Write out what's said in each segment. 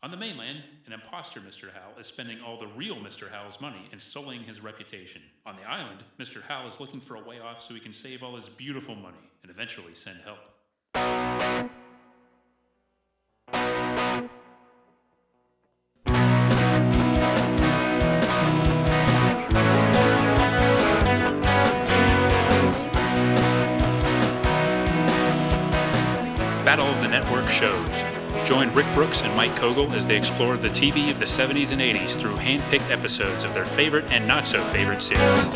On the mainland, an imposter Mr. Howell is spending all the real Mr. Howell's money and sullying his reputation. On the island, Mr. Howell is looking for a way off so he can save all his beautiful money and eventually send help. Battle of the Network shows. Join Rick Brooks and Mike Kogel as they explore the TV of the 70s and 80s through hand-picked episodes of their favorite and not-so-favorite series.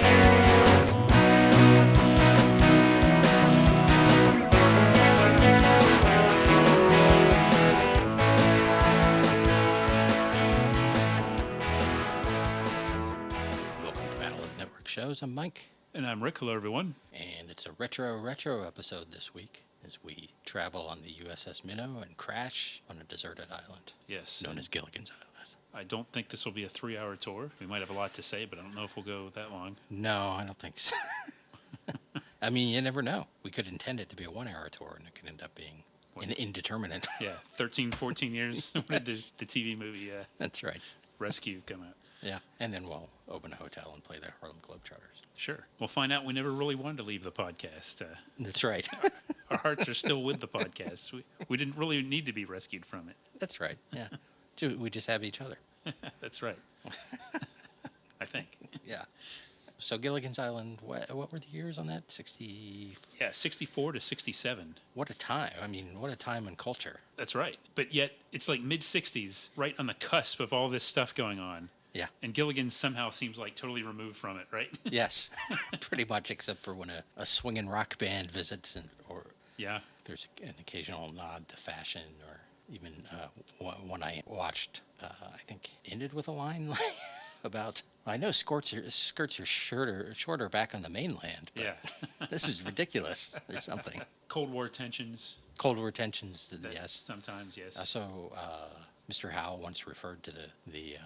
Welcome to Battle of the Network shows. I'm Mike. And I'm Rick. Hello, everyone. And it's a retro episode this week as we travel on the USS Minnow and crash on a deserted island. Yes. Known as Gilligan's Island. I don't think this will be a 3-hour tour. We might have a lot to say, but I don't know if we'll go that long. No, I don't think so. I mean, you never know. We could intend it to be a 1-hour tour, and it could end up being indeterminate. Yeah, 13, 14 years. When did the TV movie That's right. Rescue come out? Yeah, and then we'll open a hotel and play the Harlem Globetrotters. Sure. We'll find out we never really wanted to leave the podcast. That's right. Our hearts are still with the podcast. We didn't really need to be rescued from it. That's right, yeah. We just have each other. That's right. I think. Yeah. So Gilligan's Island, what were the years on that? 60? Yeah, 64 to 67. What a time. I mean, what a time in culture. That's right. But yet, it's like mid-60s, right on the cusp of all this stuff going on. Yeah. And Gilligan somehow seems like totally removed from it, right? Yes, pretty much, except for when a swinging rock band visits, or Yeah. there's an occasional nod to fashion, or even one I watched, I think, ended with a line about, I know skirts are shorter back on the mainland, but Yeah. this is ridiculous or something. Cold War tensions. Cold War tensions, yes. Sometimes, yes. So Mr. Howell once referred to the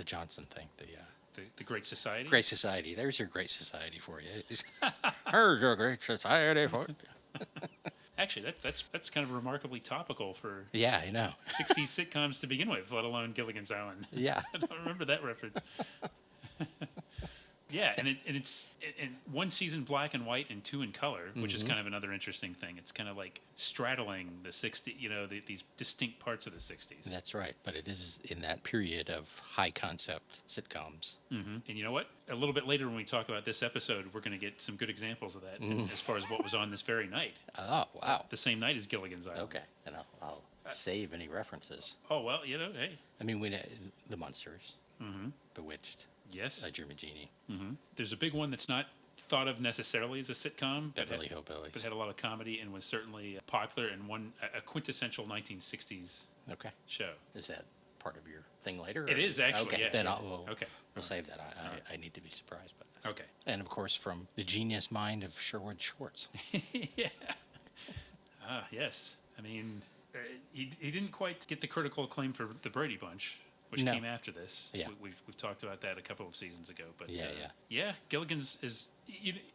Johnson thing, The Great Society? Great Society. There's your Great Society for you. Here's your Great Society for you. Actually, that's kind of remarkably topical for Yeah, I know. 60s sitcoms to begin with, let alone Gilligan's Island. Yeah. I don't remember that reference. Yeah, and it's in one season black and white and 2 in color, which is kind of another interesting thing. It's kind of like straddling the 60s, these distinct parts of the 60s. That's right. But it is in that period of high concept sitcoms. Mm-hmm. And you know what? A little bit later when we talk about this episode, we're going to get some good examples of that as far as what was on this very night. Oh, wow. The same night as Gilligan's Island. Okay. And I'll save any references. Oh, well, hey. I mean, The Munsters, Bewitched, Yes. Jimmy Genie, There's a big one that's not thought of necessarily as a sitcom, Beverly Hillbillies. but had a lot of comedy and was certainly popular and a quintessential 1960s Okay. show. Is that part of your thing later? It is actually, okay. yeah. Then Okay. We'll save that. I need to be surprised by this. Okay. And of course, from the genius mind of Sherwood Schwartz. Yeah. Yes. I mean, he didn't quite get the critical acclaim for the Brady Bunch, which No. came after this. Yeah. We've talked about that a couple of seasons ago. But Yeah. Gilligan's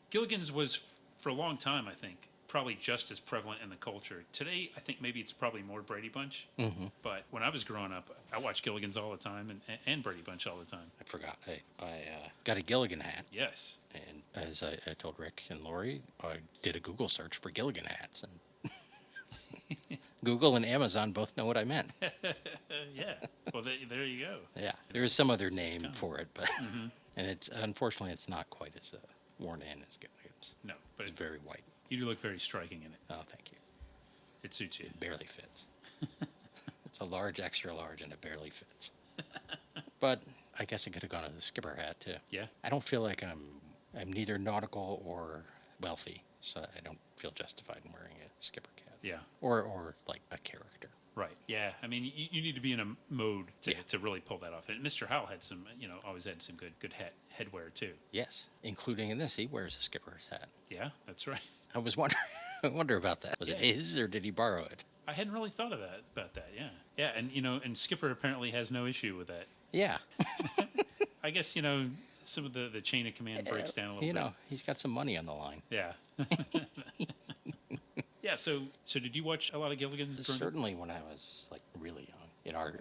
Gilligan's was for a long time, I think, probably just as prevalent in the culture. Today, I think maybe it's probably more Brady Bunch. Mm-hmm. But when I was growing up, I watched Gilligan's all the time and Brady Bunch all the time. I forgot. I got a Gilligan hat. Yes. And as I told Rick and Lori, I did a Google search for Gilligan hats. And Google and Amazon both know what I meant. Yeah. Well, there you go. Yeah. There is some other name for it, but and unfortunately it's not quite as worn in as Gilligan's. No, but It's very white. you do look very striking in it. Oh, thank you. It suits you. It barely fits. It's a large, extra large, and it barely fits. But I guess I could have gone with the skipper hat too. Yeah. I don't feel like I'm neither nautical or wealthy, so I don't feel justified in wearing a skipper cap. Yeah. Or like a character. Right. Yeah. I mean, you need to be in a mode to, Yeah. to really pull that off. And Mr. Howell had some, always had some good headwear too. Yes, including in this, he wears a skipper's hat. Yeah, that's right. I was wondering, I wonder about that. Was it Yeah. his or did he borrow it? I hadn't really thought of about that. Yeah. Yeah. And, and Skipper apparently has no issue with that. Yeah. I guess, some of the chain of command breaks down a little bit. He's got some money on the line. Yeah. Yeah. So did you watch a lot of Gilligan's? Certainly when I was like really young. in our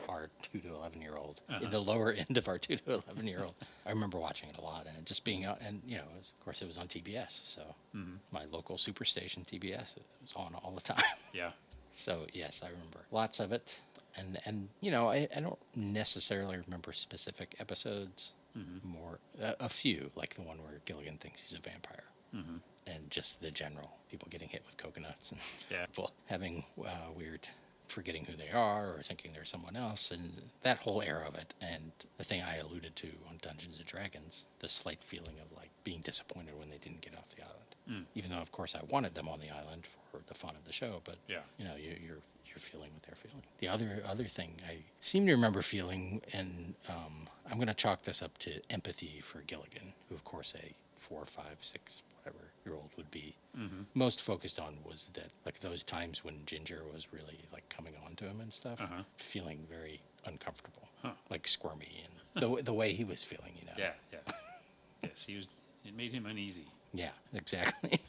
2 to 11-year-old, in the lower end of our 2 to 11-year-old. I remember watching it a lot and just being out, and of course it was on TBS, so my local superstation TBS, it was on all the time. Yeah. So yes, I remember lots of it, and I don't necessarily remember specific episodes. More a few, like the one where Gilligan thinks he's a vampire, and just the general people getting hit with coconuts and Yeah. people having weird forgetting who they are or thinking they're someone else, and that whole era of it. And the thing I alluded to on Dungeons and Dragons, the slight feeling of like being disappointed when they didn't get off the island, even though of course I wanted them on the island for the fun of the show. But Yeah. you're feeling what they're feeling. The other thing I seem to remember feeling, and I'm going to chalk this up to empathy for Gilligan, who of course a 4, 5, 6, whatever year old would be, most focused on was that like those times when Ginger was really like coming on to him and stuff, feeling very uncomfortable, like squirmy, and the way he was feeling, Yeah. Yeah. Yes, he was. It made him uneasy. Yeah, exactly.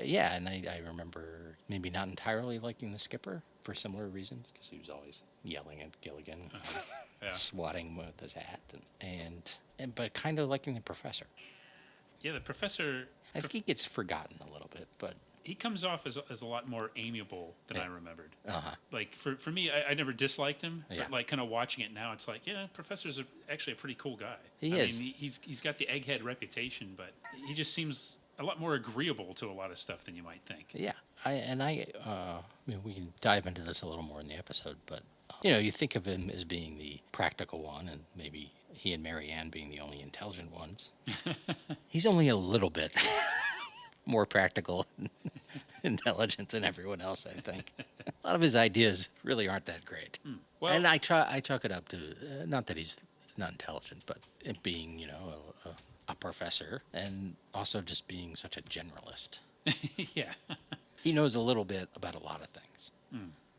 Yeah, and I remember maybe not entirely liking the skipper for similar reasons, because he was always yelling at Gilligan, Yeah. swatting him with his hat, and but kind of liking the professor. Yeah, the professor. I think he gets forgotten a little bit, but He comes off as a lot more amiable than I remembered. uh-huh. Like for me, I never disliked him, Yeah. but like kind of watching it now, it's like, yeah, Professor's actually a pretty cool guy. He is. mean, he's got the egghead reputation, but he just seems a lot more agreeable to a lot of stuff than you might think. Yeah, I mean, we can dive into this a little more in the episode, but you think of him as being the practical one, and maybe he and Mary Ann being the only intelligent ones. He's only a little bit more practical and intelligent than everyone else, I think. A lot of his ideas really aren't that great. Well- and I chalk it up to not that he's not intelligent, but it being a professor, and also just being such a generalist. Yeah. He knows a little bit about a lot of things,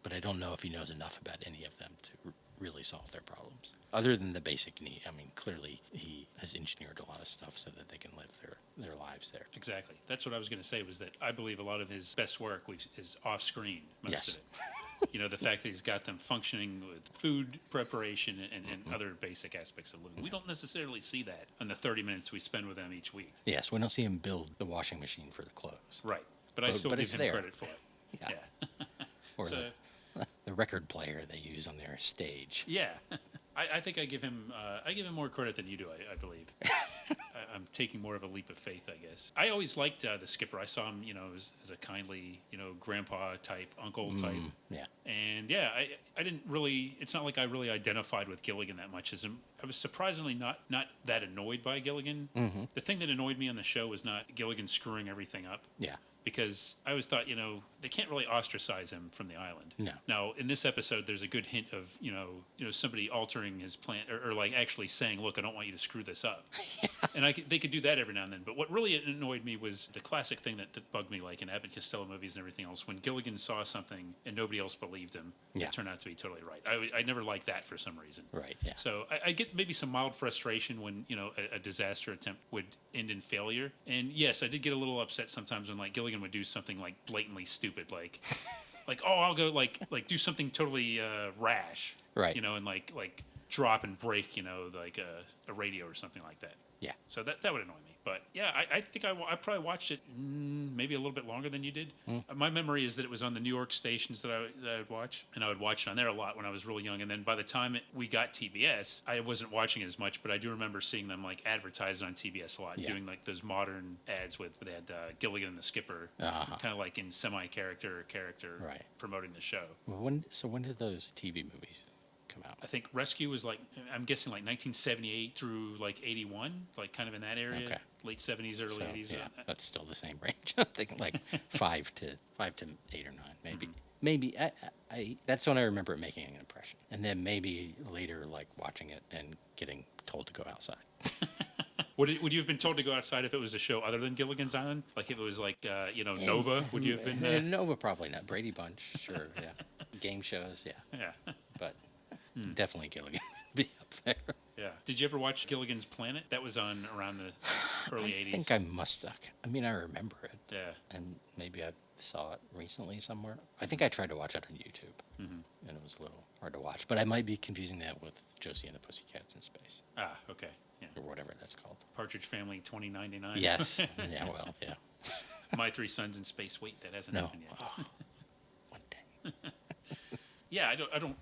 but I don't know if he knows enough about any of them to really solve their problems. Other than the basic need. I mean, clearly he has engineered a lot of stuff so that they can live their lives there. Exactly. That's what I was going to say, was that I believe a lot of his best work is off screen, most Yes. of it. The fact that he's got them functioning with food preparation and other basic aspects of living. We don't necessarily see that in the 30 minutes we spend with them each week. Yes, we don't see him build the washing machine for the clothes. Right. But I still but give it's him there. credit for it. Yeah. Yeah. Or So- the record player they use on their stage. Yeah. I think I give him more credit than you do, I believe. I'm taking more of a leap of faith, I guess. I always liked the skipper. I saw him, as a kindly, grandpa type, uncle type. Yeah. And yeah, I didn't really. It's not like I really identified with Gilligan that much. I was surprisingly not that annoyed by Gilligan. The thing that annoyed me on the show was not Gilligan screwing everything up. Yeah. Because I always thought, they can't really ostracise him from the island. No. Now, in this episode, there's a good hint of, somebody altering his plan, or like actually saying, "Look, I don't want you to screw this up." And they could do that every now and then. But what really annoyed me was the classic thing that bugged me, like in Abbott and Costello movies and everything else, when Gilligan saw something and nobody else believed him. Yeah. It turned out to be totally right. I never liked that for some reason. Right. Yeah. So I get maybe some mild frustration when a disaster attempt would end in failure. And yes, I did get a little upset sometimes when like Gilligan would do something like blatantly stupid, like I'll go like do something totally rash, Right. and like drop and break like a radio or something like that. Yeah. So that would annoy me. But yeah, I think I probably watched it maybe a little bit longer than you did. My memory is that it was on the New York stations that I would watch, and I would watch it on there a lot when I was really young. And then by the time we got TBS, I wasn't watching it as much, but I do remember seeing them like advertised on TBS a lot, Yeah. doing like those modern ads where they had Gilligan and the Skipper, Uh-huh. kind of like in semi-character Right. promoting the show. Well, when did those TV movies come out? I think Rescue was like, I'm guessing like 1978 through like 81, like kind of in that area, Okay. late 70s, early So, 80s. yeah, that's still the same range. I'm thinking like 5 to 8 or 9, maybe. Maybe I that's when I remember it making an impression, and then maybe later like watching it and getting told to go outside. Would you have been told to go outside if it was a show other than Gilligan's Island? Like if it was like, Nova? Would you have been? Nova? Probably not. Brady Bunch, sure, yeah. Game shows, yeah. Yeah. But definitely Gilligan would be up there. Yeah. Did you ever watch Gilligan's Planet? That was on around the early 80s. I think I must have. I mean, I remember it. Yeah. And maybe I saw it recently somewhere. I think I tried to watch it on YouTube. and it was a little hard to watch. But I might be confusing that with Josie and the Pussycats in Space, Ah, okay. Yeah. or whatever that's called. Partridge Family 2099. Yes. Yeah. Well. Yeah. My Three Sons in Space. Wait, that hasn't No. happened yet. Oh, one day. Yeah,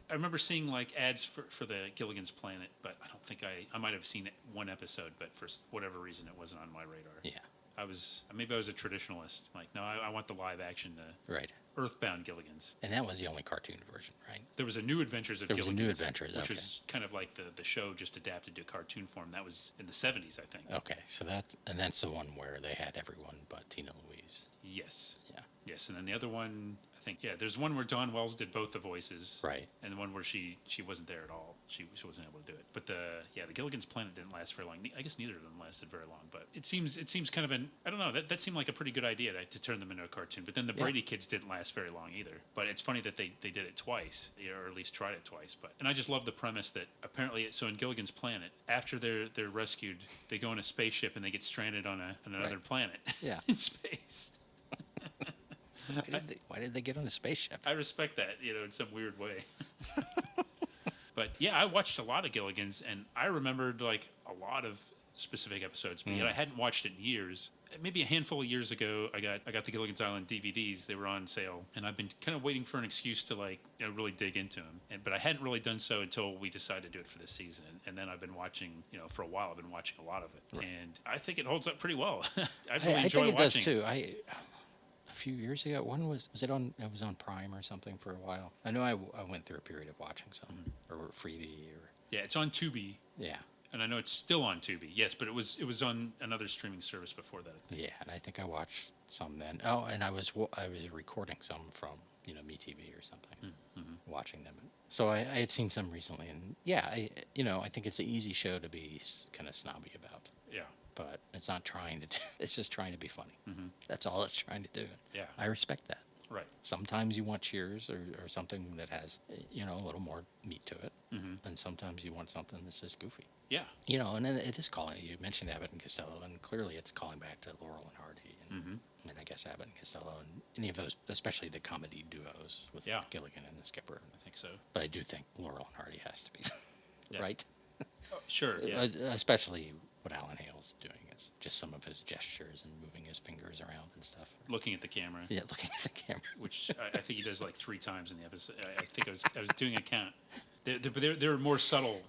I remember seeing like ads for the Gilligan's Planet, but I don't think I might have seen one episode, but for whatever reason it wasn't on my radar. Yeah. Maybe I was a traditionalist. Like, no, I want the live action Right. Earthbound Gilligan's. And that was the only cartoon version, right? There was a New Adventures of There was a Gilligan's. New Adventures, which okay. was kind of like the show just adapted to cartoon form. That was in the 70s, I think. Okay. So that's the one where they had everyone but Tina Louise. Yes. Yeah. Yes, and then the other one, I think, there's one where Dawn Wells did both the voices. Right. And the one where she wasn't there at all. She wasn't able to do it. But the Gilligan's Planet didn't last very long. I guess neither of them lasted very long. But it seems kind of I don't know, that seemed like a pretty good idea to turn them into a cartoon. But then the Brady kids didn't last very long either. But it's funny that they did it twice, or at least tried it twice. And I just love the premise that apparently, so in Gilligan's Planet, after they're rescued, they go in a spaceship and they get stranded on another planet. Yeah. In space. Why did they get on a spaceship? I respect that, in some weird way. But yeah, I watched a lot of Gilligan's, and I remembered like a lot of specific episodes, but yet I hadn't watched it in years. Maybe a handful of years ago, I got the Gilligan's Island DVDs. They were on sale, and I've been kind of waiting for an excuse to really dig into them. But I hadn't really done so until we decided to do it for this season. And then I've been watching, for a while. I've been watching a lot of it, and I think it holds up pretty well. I really I enjoy think it watching. does too. A few years ago, when was it on? It was on Prime or something for a while. I know I went through a period of watching some or Freebie or Yeah, it's on Tubi. yeah. And I know it's still on Tubi, yes, but it was on another streaming service before that. Yeah, and I think I watched some then. Oh, and I was recording some from MeTV or something, watching them. So I had seen some recently, and yeah, I think it's an easy show to be kind of snobby about. Yeah, But it's not trying to. It's just trying to be funny. That's all it's trying to do. Yeah. I respect that. right. Sometimes you want Cheers or something that has a little more meat to it, and sometimes you want something that's just goofy. Yeah, And then it is calling. You mentioned Abbott and Costello, and clearly it's calling back to Laurel and Hardy, and I guess Abbott and Costello, and any of those, especially the comedy duos with Gilligan and the Skipper. I think so. But I do think Laurel and Hardy has to be Yeah. right, Oh, sure. Yeah. especially what Alan Hale's doing is just some of his gestures and moving his fingers around and stuff. Looking at the camera, Yeah, looking at the camera. which I think he does like 3 times in the episode. I think I was doing a count. They're more subtle,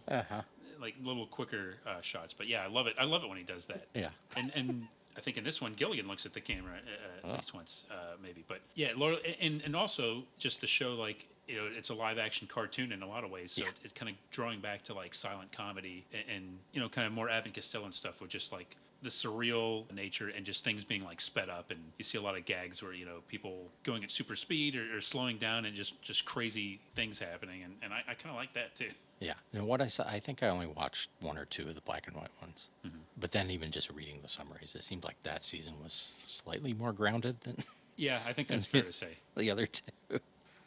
like little quicker shots. But yeah, I love it. I love it when he does that. Yeah. And I think in this one, Gilligan looks at the camera at least once, maybe. But yeah, Laura, and also just the show, like, it's a live action cartoon in a lot of ways. So it's kind of drawing back to like silent comedy and kind of more Abbott and Costello and stuff with just like the surreal nature and just things being like sped up. And you see a lot of gags where, people going at super speed or slowing down and just crazy things happening. And I kind of like that too. Yeah. And what I saw, I think I only watched 1 or 2 of the black and white ones. But then even just reading the summaries, it seemed like that season was slightly more grounded than Yeah, I think that's fair to say. the other 2.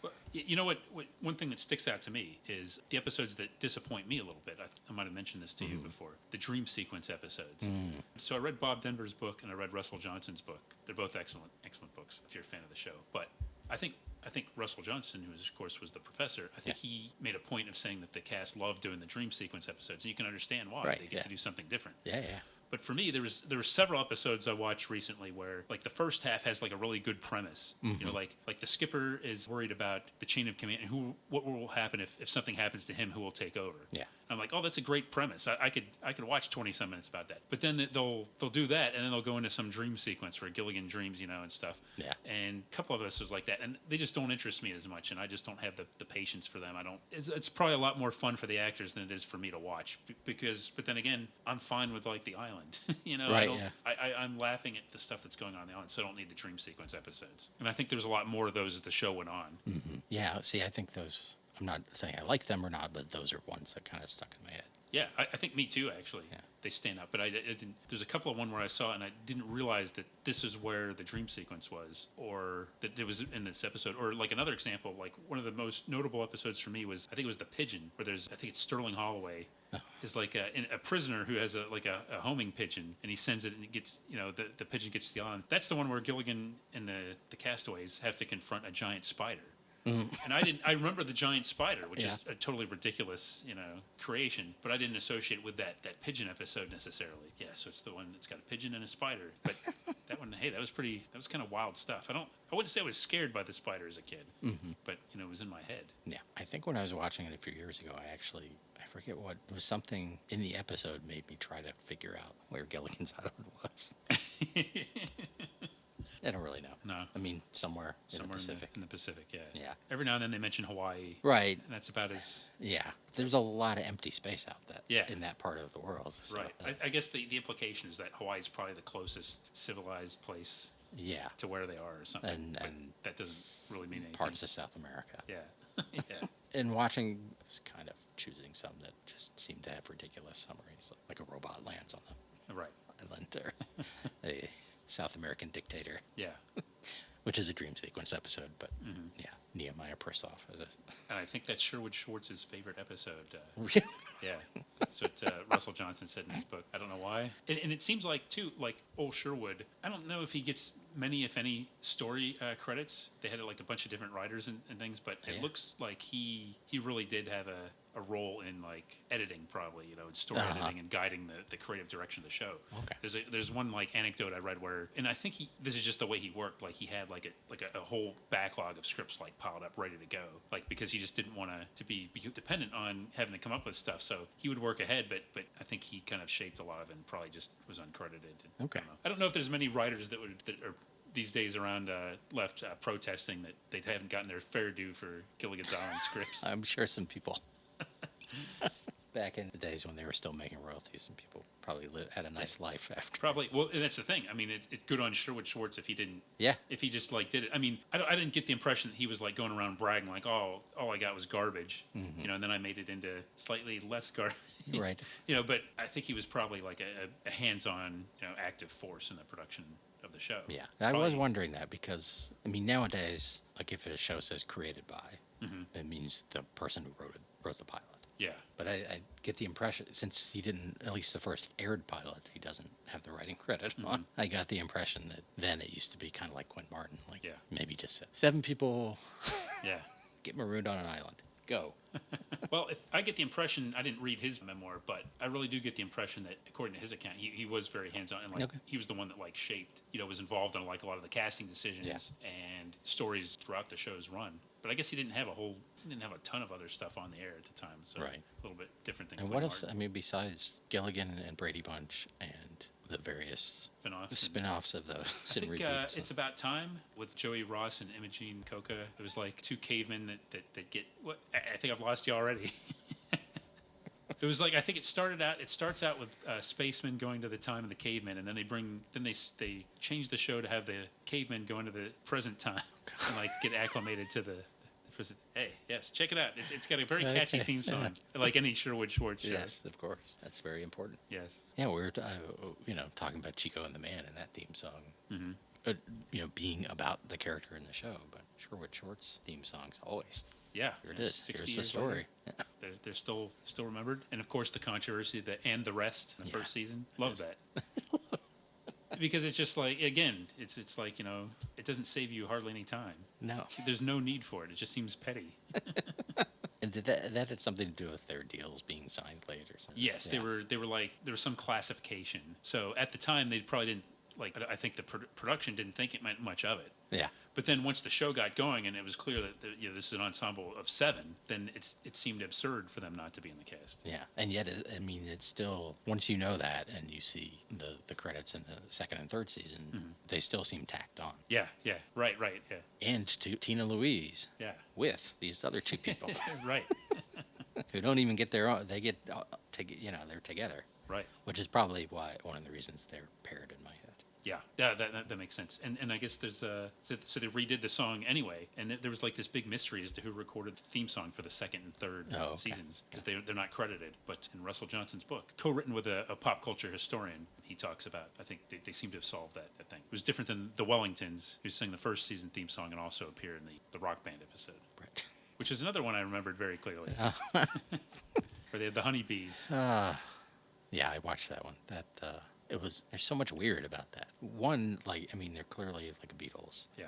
Well, you know what? One thing that sticks out to me is the episodes that disappoint me a little bit. I might have mentioned this to you before. The dream sequence episodes. So I read Bob Denver's book and I read Russell Johnson's book. They're both excellent books if you're a fan of the show. But I think Russell Johnson, who of course was the professor, I think he made a point of saying that the cast loved doing the dream sequence episodes, and you can understand why. Right, They get to do something different. Yeah. But for me, there were several episodes I watched recently where like the first half has like a really good premise. Like the skipper is worried about the chain of command and what will happen if something happens to him, who will take over. Yeah. I'm like, oh, that's a great premise. I could watch 20-some minutes about that. But then they'll do that, and then they'll go into some dream sequence where Gilligan dreams, and stuff. Yeah. And a couple of episodes like that, and they just don't interest me as much, and I just don't have the patience for them. It's probably a lot more fun for the actors than it is for me to watch but then again, I'm fine with like the island. Right, I'm laughing at the stuff that's going on the island, so I don't need the dream sequence episodes. And I think there's a lot more of those as the show went on. Yeah. See, I think those. I'm not saying I like them or not, but those are ones that kind of stuck in my head. Yeah, I think me too, actually. Yeah. They stand out. But I didn't. There's a couple of one where I saw it and I didn't realize that this is where the dream sequence was, or that it was in this episode. Or like another example, like one of the most notable episodes for me was, I think it was The Pigeon, where I think it's Sterling Holloway. Is like a prisoner who has a homing pigeon, and he sends it, and it gets, the pigeon gets to the island. That's the one where Gilligan and the castaways have to confront a giant spider. And I remember the giant spider, which Yeah. is a totally ridiculous, creation, but I didn't associate it with that pigeon episode necessarily. Yeah, so it's the one that's got a pigeon and a spider. But that one, hey, that was kind of wild stuff. I wouldn't say I was scared by the spider as a kid, but it was in my head. Yeah, I think when I was watching it a few years ago, I forget what, it was something in the episode made me try to figure out where Gilligan's Island was. I don't really know. No. I mean, somewhere in the Pacific. In the Pacific, yeah. Yeah. Every now and then they mention Hawaii. Right. And that's about as... Yeah. There's a lot of empty space out Yeah. in that part of the world. So, Right. I guess the implication is that Hawaii is probably the closest civilized place yeah. to where they are or something. And but that doesn't really mean anything. Parts of South America. Yeah. Yeah. And watching, was kind of choosing some that just seemed to have ridiculous summaries, like a robot lands on the Right. island, or a South American dictator, Yeah. which is a dream sequence episode, but yeah, Nehemiah Persoff. And I think that's Sherwood Schwartz's favorite episode. Really? Yeah, that's what Russell Johnson said in his book. I don't know why. And it seems like, too, like old Sherwood, I don't know if he gets many, if any, story credits. They had like a bunch of different writers and things, but it looks like he really did have a role in like editing, probably, and story editing and guiding the creative direction of the show. Okay. There's one like anecdote I read where, and I think this is just the way he worked. Like he had like a whole backlog of scripts like piled up ready to go, like because he just didn't want to be dependent on having to come up with stuff. So he would work ahead, but I think he kind of shaped a lot of it and probably just was uncredited. Okay. I don't know if there's many writers that are these days around left protesting that they haven't gotten their fair due for Gilligan's Island scripts. I'm sure some people back in the days when they were still making royalties, and people probably had a nice life after. Probably. Well, and that's the thing. I mean, it's good on Sherwood Schwartz if he didn't. Yeah. If he just like did it. I mean, I didn't get the impression that he was like going around bragging like, oh, all I got was garbage, and then I made it into slightly less garbage. Right. But I think he was probably like a hands-on, active force in the production of the show. Yeah. I was wondering that because, I mean, nowadays, like if a show says created by, it means the person who wrote the pilot. Yeah. But I get the impression, since he didn't, at least the first aired pilot, he doesn't have the writing credit on. I got the impression that then it used to be kind of like Quentin Martin, like maybe just 7 people Yeah. get marooned on an island. Go. Well, if I get the impression, I didn't read his memoir, but I really do get the impression that, according to his account, he was very hands-on and like he was the one that like shaped, was involved in like a lot of the casting decisions and stories throughout the show's run. But I guess he didn't have a ton of other stuff on the air at the time, so a little bit different than. And what else? I mean, besides Gilligan and Brady Bunch and the various spin-offs of those. I think It's About Time with Joey Ross and Imogene Coca. It was like 2 cavemen that get. What? I think I've lost you already. It was like, I think it starts out with spacemen going to the time of the cavemen, and then they change the show to have the cavemen go into the present time and like get acclimated to the present. Hey, yes, check it out. It's got a very catchy theme song, like any Sherwood Schwartz show. Yes, of course. That's very important. Yes. Yeah, we were talking about Chico and the Man in that theme song. Being about the character in the show, but Sherwood Schwartz theme songs always. Yeah, here it is. Here's the story. They're still remembered, and of course the controversy and the rest in the first season. Love that. Because it's just like, again, it's like, it doesn't save you hardly any time. No. There's no need for it. It just seems petty. And did that had something to do with their deals being signed late or something? Yes, they were like, there was some classification. So at the time they probably didn't I think the production didn't think it meant much of it. Yeah. But then once the show got going and it was clear that this is an ensemble of 7, then it seemed absurd for them not to be in the cast. Yeah, and yet it's still, once you know that and you see the credits in the 2nd and 3rd season, they still seem tacked on. Yeah, right, yeah. And to Tina Louise. Yeah. With these other 2 people. Right. Who don't even get their own. They get they're together. Right. Which is probably one of the reasons they're paired in my head. Yeah, that makes sense. And I guess there's so they redid the song anyway, and there was like this big mystery as to who recorded the theme song for the 2nd and 3rd seasons, because they're not credited. But in Russell Johnson's book, co-written with a pop culture historian, he talks about, I think they seem to have solved that thing. It was different than the Wellingtons, who sang the first season theme song and also appeared in the Rock Band episode. Right. Which is another one I remembered very clearly. Where they had the honeybees. Yeah, I watched that one. That There's so much weird about that. One, like, I mean, they're clearly like Beatles. Yeah.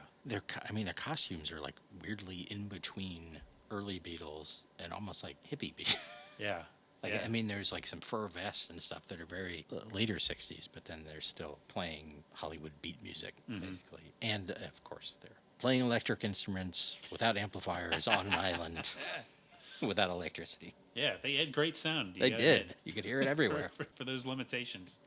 I mean, their costumes are like weirdly in between early Beatles and almost like hippie Beatles. Yeah. Like, yeah. I mean, there's like some fur vests and stuff that are very later 60s, but then they're still playing Hollywood beat music, basically. And, of course, they're playing electric instruments without amplifiers on an island without electricity. Yeah, they had great sound. They did. You could hear it everywhere. for those limitations.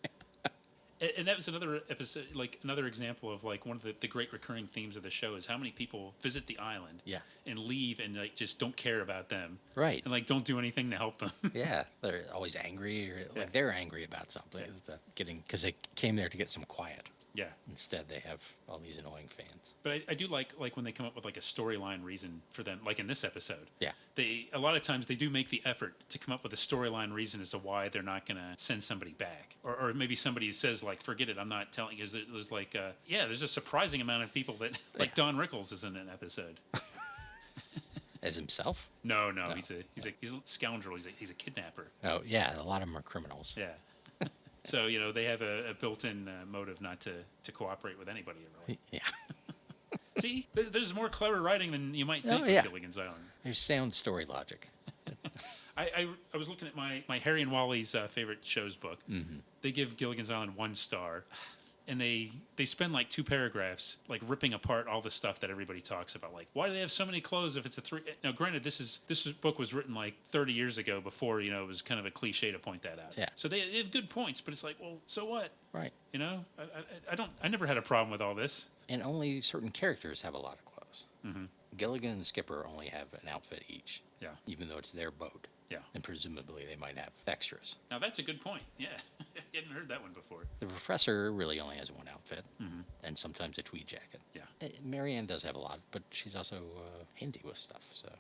And that was another episode, like another example of like one of the great recurring themes of the show is how many people visit the island, Yeah. and leave and like just don't care about them, Right. and like don't do anything to help them. Yeah, they're always angry, or like Yeah. they're angry about something, because they came there to get some quiet. Yeah, Instead, they have all these annoying fans. but I do like when they come up with like a storyline reason for them, like in this episode. Yeah. They a lot of times they do make the effort to come up with a storyline reason as to why they're not going to send somebody back, or maybe somebody says like, forget it, I'm not telling. Because there's like there's a surprising amount of people that like Don Rickles is in an episode. As himself? No, he's a scoundrel. He's a kidnapper. Oh, yeah, a lot of them are criminals. Yeah. So they have a built-in motive not to cooperate with anybody. Really. Yeah. See, there's more clever writing than you might think Oh, yeah. with Gilligan's Island. There's sound story logic. I was looking at my Harry and Wally's favorite shows book. Mm-hmm. They give Gilligan's Island 1 star, and they spend like 2 paragraphs like ripping apart all the stuff that everybody talks about. Like, why do they have so many clothes if it's a 3? Now, granted, this book was written like 30 years ago before it was kind of a cliche to point that out. Yeah. So they have good points, but it's like, well, so what? Right. I never had a problem with all this. And only certain characters have a lot of clothes. Mm-hmm. Gilligan and Skipper only have an outfit each. Yeah. Even though it's their boat. Yeah. And presumably they might have extras. Now that's a good point. Yeah, I hadn't heard that one before. The professor really only has one outfit, and sometimes a tweed jacket. Yeah. Marianne does have a lot, but she's also handy with stuff. So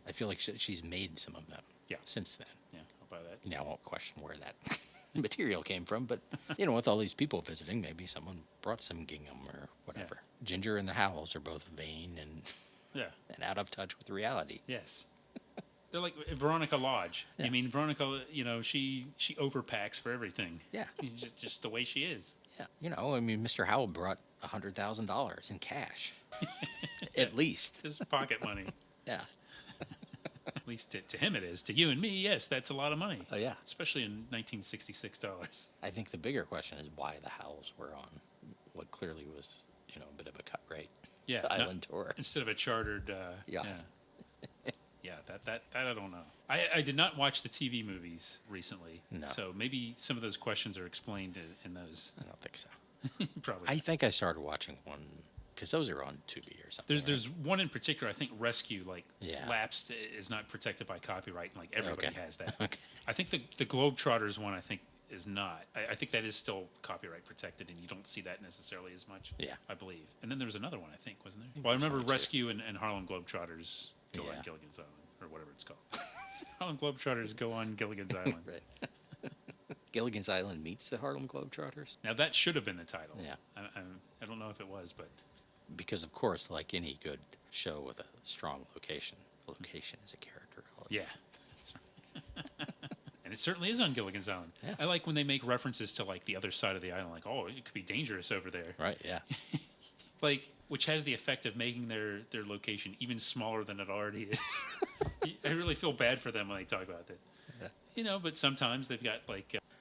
I feel like she's made some of them. Yeah. Since then. Yeah, I'll buy that. I won't question where that material came from, but with all these people visiting, maybe someone brought some gingham or whatever. Yeah. Ginger and the Howells are both vain and out of touch with reality. Yes. They're like Veronica Lodge. Yeah. I mean, Veronica, she overpacks for everything. Yeah. Just the way she is. Yeah. Mr. Howell brought $100,000 in cash. At least. Just pocket money. Yeah. At least to him it is. To you and me, yes, that's a lot of money. Oh, yeah. Especially in $1966. I think the bigger question is why the Howells were on what clearly was, a bit of a cut rate island tour. Instead of a chartered... Yeah. Yeah, that I don't know. I did not watch the TV movies recently. No. So maybe some of those questions are explained in those. I don't think so. Probably. I think I started watching one because those are on Tubi or something. There's one in particular. I think Rescue Yeah. lapsed is not protected by copyright, and everybody Okay. has that. Okay. I think the Globetrotters one is not. I think that is still copyright protected, and you don't see that necessarily as much. Yeah. I believe. And then there was another one, I think, wasn't there? think Well, I there's remember one, too. Rescue and Harlem Globetrotters go on Yeah. Gilligan's Island, or whatever it's called. Harlem Globetrotters go on Gilligan's Island. Right. Gilligan's Island meets the Harlem Globetrotters. Now that should have been the title. Yeah. I don't know if it was, but Because, of course, like any good show with a strong location, the location is a character. all the yeah. time. And it certainly is on Gilligan's Island. Yeah. I like when they make references to the other side of the island, like, oh, it could be dangerous over there. Right, yeah. Which has the effect of making their location even smaller than it already is. I really feel bad for them when they talk about that. Yeah. But sometimes they've got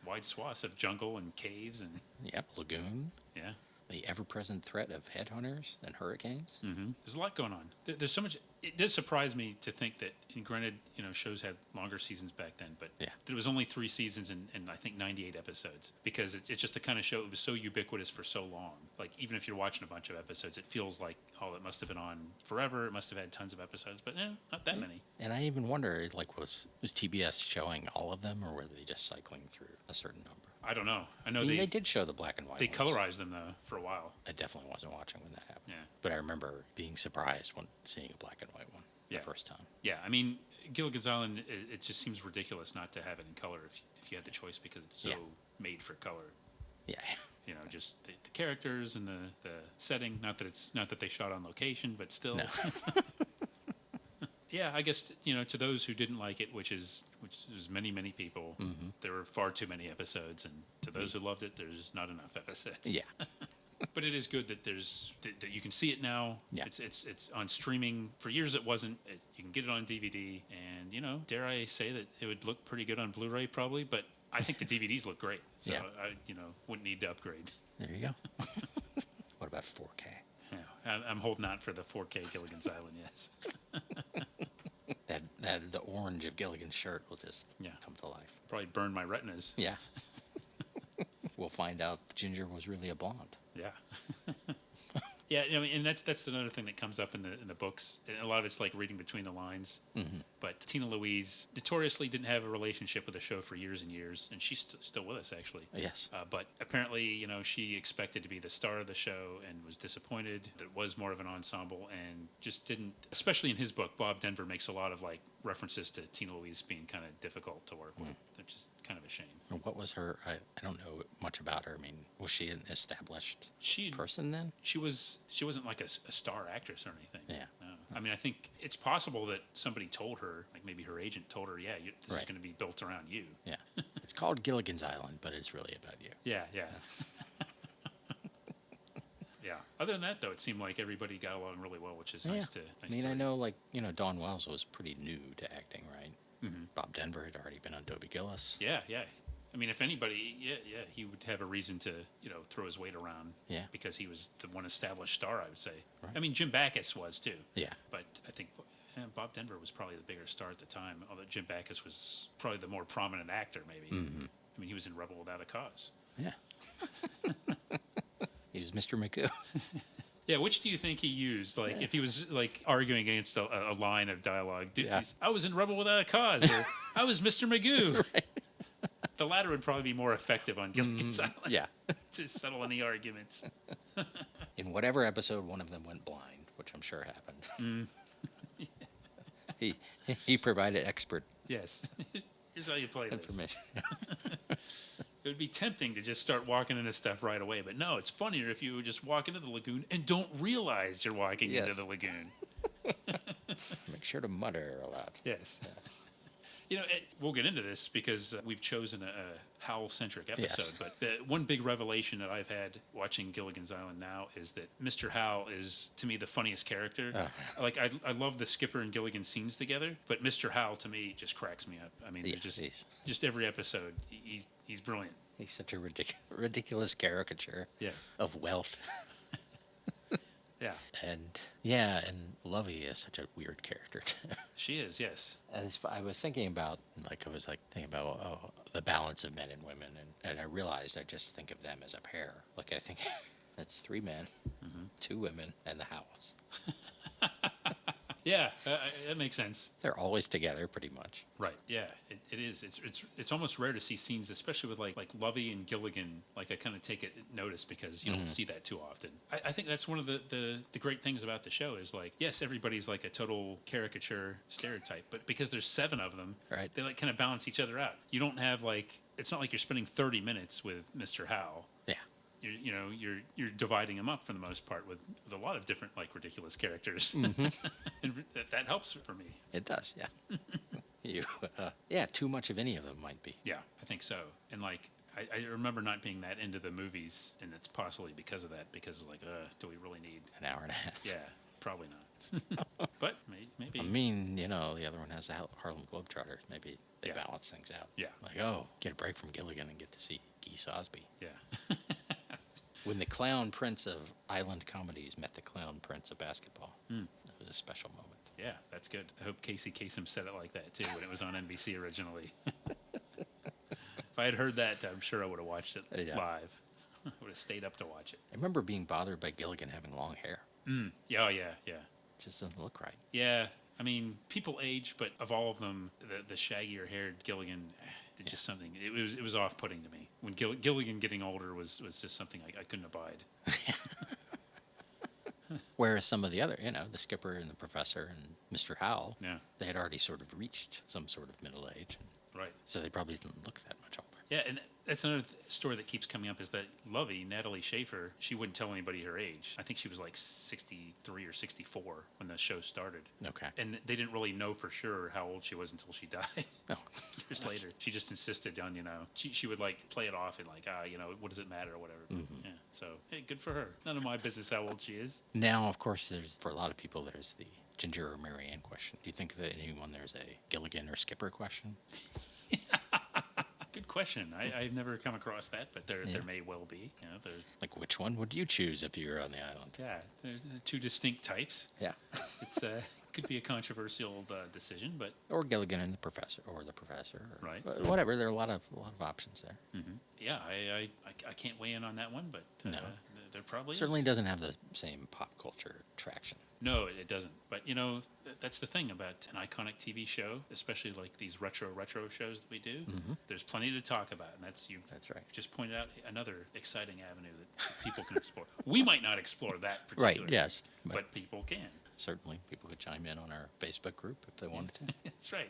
wide swaths of jungle and caves and Yep, lagoon. yeah. The ever-present threat of headhunters and hurricanes. Mm-hmm. There's a lot going on. There's so much. It does surprise me to think that, and granted, shows had longer seasons back then, but Yeah. there was only 3 seasons and I think 98 episodes because it's just the kind of show. It was so ubiquitous for so long. Like even if you're watching a bunch of episodes, it feels like it must have been on forever. It must have had tons of episodes, but not that many. And I even wonder, was TBS showing all of them, or were they just cycling through a certain number? I don't know. I know I mean, they did show the black and white they ones. colorized them though for a while. I definitely wasn't watching when that happened. Yeah. But I remember being surprised when seeing a black and white one Yeah. the first time. Yeah, I mean, Gilligan's Island. It just seems ridiculous not to have it in color if you had the choice because it's so Yeah. made for color. Yeah. Just the characters and the setting. Not that they shot on location, but still. No. Yeah, I guess to those who didn't like it, which is many people, there were far too many episodes, and to those who loved it, there's not enough episodes. Yeah. But it is good that that you can see it now. Yeah. It's on streaming. For years it wasn't. You can get it on DVD, and dare I say that it would look pretty good on Blu-ray probably, but I think the DVDs look great, so Yeah. I wouldn't need to upgrade. There you go. What about 4K? Yeah, I'm holding out for the 4K Gilligan's Island. Yes. That the orange of Gilligan's shirt will just Yeah. come to life. Probably burn my retinas. Yeah. We'll find out Ginger was really a blonde. Yeah. Yeah, and that's another thing that comes up in the books. And a lot of it's like reading between the lines. Mm-hmm. But Tina Louise notoriously didn't have a relationship with the show for years and years, and she's still with us actually. Yes. But apparently, she expected to be the star of the show and was disappointed that it was more of an ensemble and just didn't. Especially in his book, Bob Denver makes a lot of like references to Tina Louise being kind of difficult to work with, which is kind of a shame. And what was her? I don't know much about her. I mean, was she an established person then? She wasn't like a star actress or anything. Yeah. No. I mean, I think it's possible that somebody told her, like maybe her agent told her, yeah, this is going to be built around you. Yeah. It's called Gilligan's Island, but it's really about you. Yeah. Yeah. Other than that, though, it seemed like everybody got along really well, which is nice to. I know, Dawn Wells was pretty new to acting, right? Mm-hmm. Bob Denver had already been on Dobie Gillis. Yeah. I mean, if anybody, he would have a reason to, throw his weight around. Yeah. Because he was the one established star, I would say. Right. I mean, Jim Backus was too. Yeah. But I think Bob Denver was probably the bigger star at the time, although Jim Backus was probably the more prominent actor, maybe. Mm-hmm. I mean, he was in Rebel Without a Cause. Yeah. He was Mr. Magoo. Yeah, which do you think he used? Like, if he was like arguing against a line of dialogue, I was in Rebel Without a Cause, or I was Mr. Magoo. Right. The latter would probably be more effective on Gilligan's Island. Yeah. To settle any arguments. In whatever episode one of them went blind, which I'm sure happened. He provided expert Yes. Here's how you play information. It would be tempting to just start walking into stuff right away, but no, it's funnier if you just walk into the lagoon and don't realize you're walking into the lagoon. Make sure to mutter aloud. Yes. Yeah. We'll get into this because we've chosen a Howell-centric episode, but one big revelation that I've had watching Gilligan's Island now is that Mr. Howell is, to me, the funniest character. Like, I love the Skipper and Gilligan scenes together, but Mr. Howell, to me, just cracks me up. I mean, just every episode, he's brilliant. He's such a ridiculous caricature of wealth. Yeah. And Lovey is such a weird character. She is, yes. And I was thinking about, the balance of men and women, and I realized I just think of them as a pair. Like, I think that's 3 men, 2 women, and the Howells. Yeah, that makes sense. They're always together, pretty much. Right. Yeah, it is. It's almost rare to see scenes, especially with like Lovey and Gilligan. Like, I kind of take it notice because you don't see that too often. I think that's one of the great things about the show is like, yes, everybody's like a total caricature stereotype, but because there's 7 of them, right, they like kind of balance each other out. You don't have it's not like you're spending 30 minutes with Mr. Howell. Yeah. You're dividing them up for the most part with a lot of different like ridiculous characters, and that helps for me. It does, yeah. Too much of any of them might be. Yeah, I think so. And like I remember not being that into the movies, and it's possibly because of that. Because like, do we really need an hour and a half? Yeah, probably not. But maybe. I mean, the other one has the Harlem Globetrotters. Maybe they balance things out. Yeah. Like, get a break from Gilligan and get to see Geese Osby. Yeah. When the clown prince of island comedies met the clown prince of basketball. It was a special moment. Yeah, that's good. I hope Casey Kasem said it like that, too, when it was on NBC originally. If I had heard that, I'm sure I would have watched it live. I would have stayed up to watch it. I remember being bothered by Gilligan having long hair. Yeah. It just doesn't look right. Yeah. I mean, people age, but of all of them, the shaggier-haired Gilligan did just something. It was off-putting to me. When Gilligan getting older was just something I couldn't abide. Whereas some of the other, the Skipper and the Professor and Mr. Howell, they had already sort of reached some sort of middle age. Right. So they probably didn't look that much older. Yeah, and That's another story that keeps coming up is that Lovey, Natalie Schaefer, she wouldn't tell anybody her age. I think she was like 63 or 64 when the show started. Okay. And they didn't really know for sure how old she was until she died. Oh. Years later. She just insisted on, she would like play it off and like, what does it matter or whatever. Mm-hmm. Yeah. So, hey, good for her. None of my business how old she is. Now, of course, for a lot of people, there's the Ginger or Marianne question. Do you think that anyone there's a Gilligan or Skipper question? Good question. I've never come across that, but there may well be. Like, which one would you choose if you were on the island? Yeah, there's two distinct types. Yeah. It's could be a controversial decision, but Or Gilligan and the professor, or Right. Whatever. There are a lot of options there. Mm-hmm. Yeah, I can't weigh in on that one, but No. there probably Certainly is. doesn't have the same pop culture traction. No, it doesn't. But that's the thing about an iconic TV show, especially like these retro shows that we do. Mm-hmm. There's plenty to talk about, and that's right. just pointed out another exciting avenue that people can explore. We might not explore that Right. particular, Yes. but people can. Certainly, people could chime in on our Facebook group if they wanted to. That's right.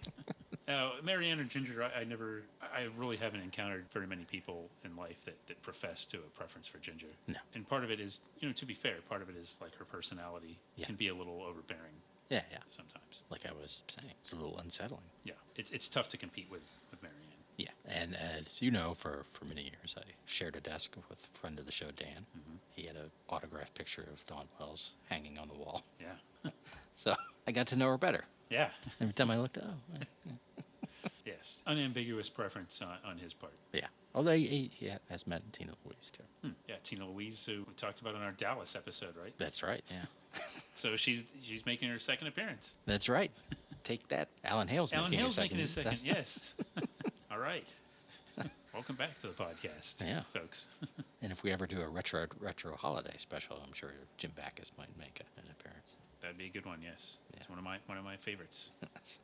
Now, Marianne or Ginger, I really haven't encountered very many people in life that profess to a preference for Ginger. No. And part of it is, to be fair, part of it is like her personality can be a little overbearing. Yeah. Sometimes. Like I was saying, it's a little unsettling. Yeah, it's tough to compete with Marianne. Yeah, and as you know, for many years, I shared a desk with a friend of the show, Dan. Mm-hmm. He had an autographed picture of Dawn Wells hanging on the wall. Yeah. So I got to know her better. Yeah. Every time I looked, Yes. Unambiguous preference on his part. yeah. Although he has met Tina Louise, too. Yeah, Tina Louise, who we talked about in our Dallas episode, right? That's right, yeah. So she's making her second appearance. That's right. Take that. Alan Hale's making his second. Yes. All right. Welcome back to the podcast, folks. And if we ever do a retro holiday special, I'm sure Jim Backus might make an appearance. That'd be a good one, yes. Yeah. It's one of my favorites.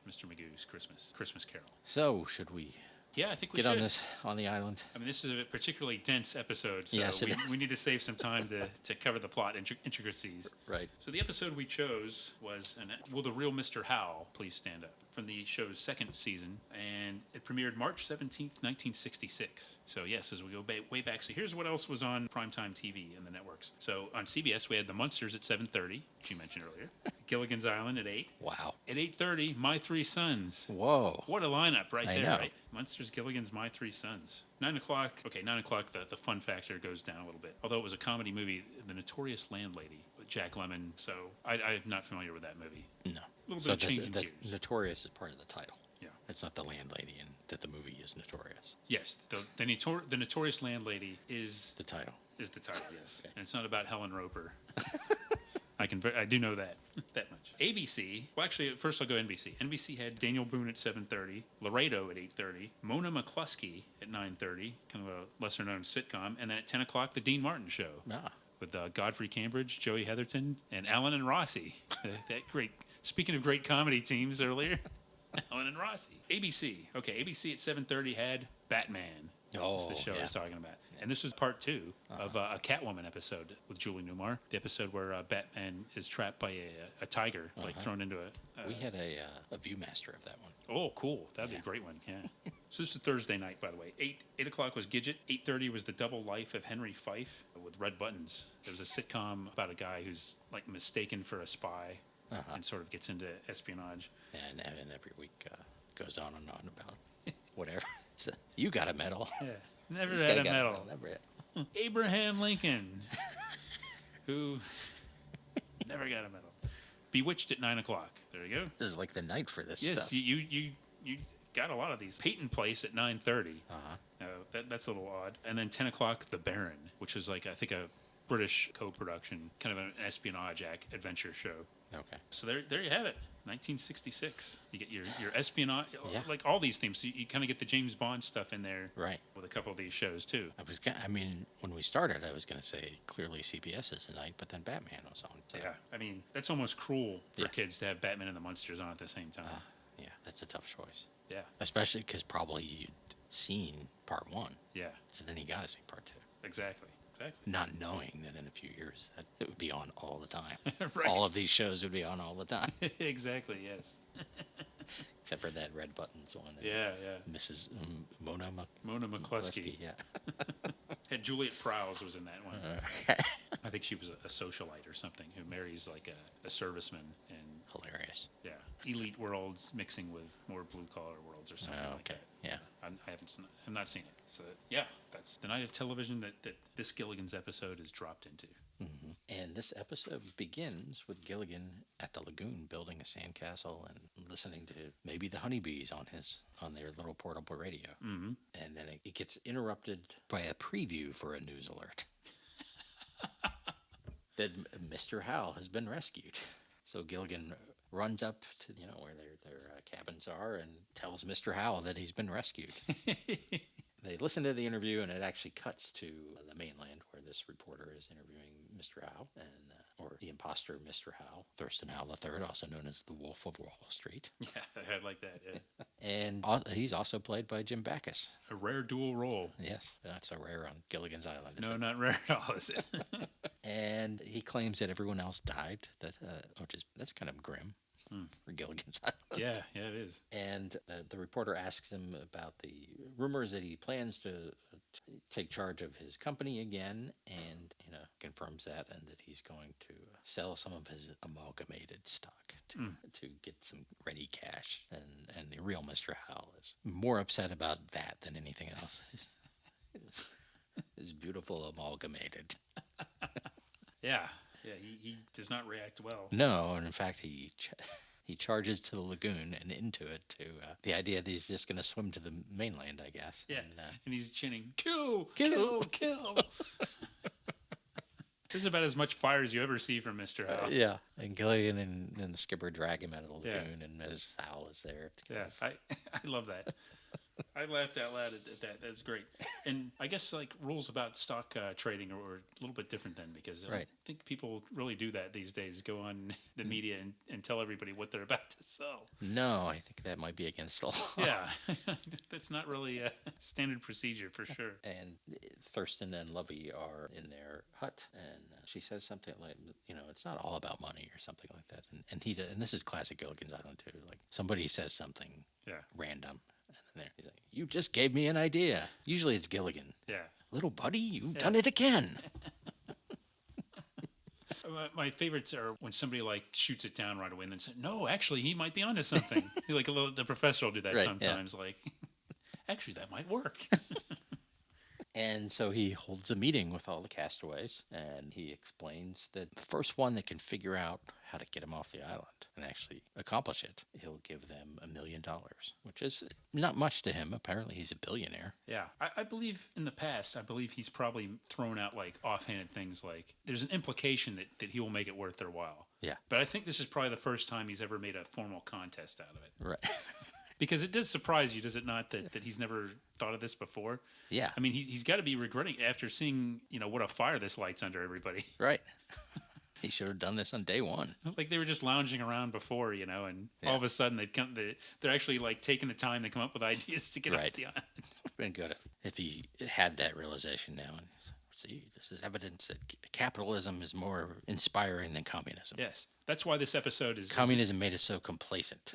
Mr. Magoo's Christmas Carol. So, should we Yeah, I think we get should. on this on the island? I mean, this is a particularly dense episode, so Yes, it is. we need to save some time to cover the plot intricacies. Right. So the episode we chose was, Will the Real Mr. Howell Please Stand Up? From the show's second season, and it premiered March 17th, 1966. So yes, as we go way back, so here's what else was on primetime TV in the networks. So on CBS, we had The Munsters at 7:30, which you mentioned earlier. Gilligan's Island at 8. Wow. At 8:30, My Three Sons. Whoa. What a lineup right I there, know. right? Munsters, Gilligan's, My Three Sons. 9 o'clock, the fun factor goes down a little bit. Although it was a comedy movie, The Notorious Landlady with Jack Lemmon, so I'm not familiar with that movie. No. A little bit of changing the gears. Notorious is part of the title. Yeah. It's not the landlady, and that the movie is notorious. Yes, the Notorious Landlady is The title. the title, yes. Okay. And it's not about Helen Roper. I do know that much. ABC, well actually first I'll go NBC. NBC had Daniel Boone at 7:30, Laredo at 8:30, Mona McCluskey at 9:30, kind of a lesser known sitcom, and then at 10 o'clock the Dean Martin Show. Ah. With Godfrey Cambridge, Joey Heatherton, and Alan and Rossi. That great. Speaking of great comedy teams earlier, Alan and Rossi. ABC. Okay, ABC at 7:30 had Batman. Oh, That's the show I yeah. was talking about. And this was part 2 of a Catwoman episode with Julie Newmar. The episode where Batman is trapped by a tiger, like thrown into a... We had a Viewmaster of that one. Oh, cool. That'd be a great one, yeah. So this is Thursday night, by the way. 8 o'clock was Gidget. 8:30 was The Double Life of Henry Fife with Red Buttons. It was a sitcom about a guy who's like mistaken for a spy and sort of gets into espionage. And every week goes on and on about whatever. So, you got a medal. Yeah. Never This had guy a got medal. Never had. Abraham Lincoln, who never got a medal. Bewitched at 9 o'clock. There you go. This is like the night for this Yes, stuff. you got a lot of these. Peyton Place at 9:30. Uh-huh. That's a little odd. And then 10 o'clock, The Baron, which is like I think a British co-production, kind of an espionage adventure show. Okay. So there you have it. 1966. You get your espionage, Yeah. like all these themes. So you kind of get the James Bond stuff in there, Right. with a couple of these shows too. I mean, when we started, I was going to say clearly CBS is the night, but then Batman was on. So. Yeah, I mean that's almost cruel for Yeah. kids to have Batman and the Munsters on at the same time. Yeah, that's a tough choice. Yeah, Especially because probably you'd seen part 1. yeah, So then you got to see part 2. exactly. Not knowing that in a few years that it would be on all the time. Right. All of these shows would be on all the time. Exactly. Yes. Except for that red buttons one. And Yeah. Mrs. Mona Mona McCluskey. Yeah. Had Juliet Prowse was in that one. Uh, I think she was a socialite or something who marries like a serviceman and Hilarious. yeah, elite worlds mixing with more blue collar worlds or something like Okay. that. Yeah. I haven't seen, I've not seen it. So yeah, that's the night of television that this Gilligan's episode is dropped into. And this episode begins with Gilligan at the lagoon building a sandcastle and listening to maybe the honeybees on their little portable radio. Mm-hmm. And then it gets interrupted by a preview for a news alert that Mr. Howell has been rescued. So Gilligan runs up to where their cabins are and tells Mr. Howell that he's been rescued. They listen to the interview, and it actually cuts to the mainland where this reporter is interviewing Mr. Howell, or the imposter Mr. Howell, Thurston Howell III, also known as the Wolf of Wall Street. Yeah, I like that. Yeah. And he's also played by Jim Backus. A rare dual role. Yes, not so rare on Gilligan's Island. No, not rare at all, is it? And he claims that everyone else died. That's kind of grim for Gilligan's Island. Yeah, it is. And the reporter asks him about the rumors that he plans to take charge of his company again, and confirms that, and that he's going to sell some of his amalgamated stock to get some ready cash. And the real Mr. Howell is more upset about that than anything else. His beautiful amalgamated. Yeah, he does not react well. No, and in fact, he charges to the lagoon and into it to the idea that he's just going to swim to the mainland, I guess. Yeah, and he's chanting, kill, kill, kill. This is about as much fire as you ever see from Mr. Howell. Yeah, and Gilligan and the skipper drag him out of the lagoon, and Mrs. Howell is there. Yeah, I love that. I laughed out loud at that. That's great. And I guess like rules about stock trading are a little bit different then, because I don't think people really do that these days. Go on the media and tell everybody what they're about to sell. No, I think that might be against the law. Yeah, that's not really a standard procedure for sure. And Thurston and Lovey are in their hut, and she says something like, it's not all about money or something like that. And this is classic Gilligan's Island too. Like somebody says something random. There. He's like, you just gave me an idea. Usually it's Gilligan. Yeah. Little buddy, you've done it again. My favorites are when somebody like shoots it down right away and then says, no, actually, he might be onto something. Like the professor will do that sometimes. Yeah. Like, actually, that might work. And so he holds a meeting with all the castaways, and he explains that the first one that can figure out how to get him off the island and actually accomplish it, he'll give them $1 million, which is not much to him. Apparently, he's a billionaire. Yeah. I believe in the past, he's probably thrown out like offhanded things like there's an implication that he will make it worth their while. Yeah. But I think this is probably the first time he's ever made a formal contest out of it. Right. Because it does surprise you, does it not, that he's never thought of this before? Yeah. I mean, he's got to be regretting after seeing, what a fire this lights under everybody. Right. He should have done this on day one. Like they were just lounging around before, and all of a sudden they're actually like taking the time to come up with ideas to get off the island. Been good if he had that realization now. And see, this is evidence that capitalism is more inspiring than communism. Yes. That's why this episode is... Communism made us so complacent.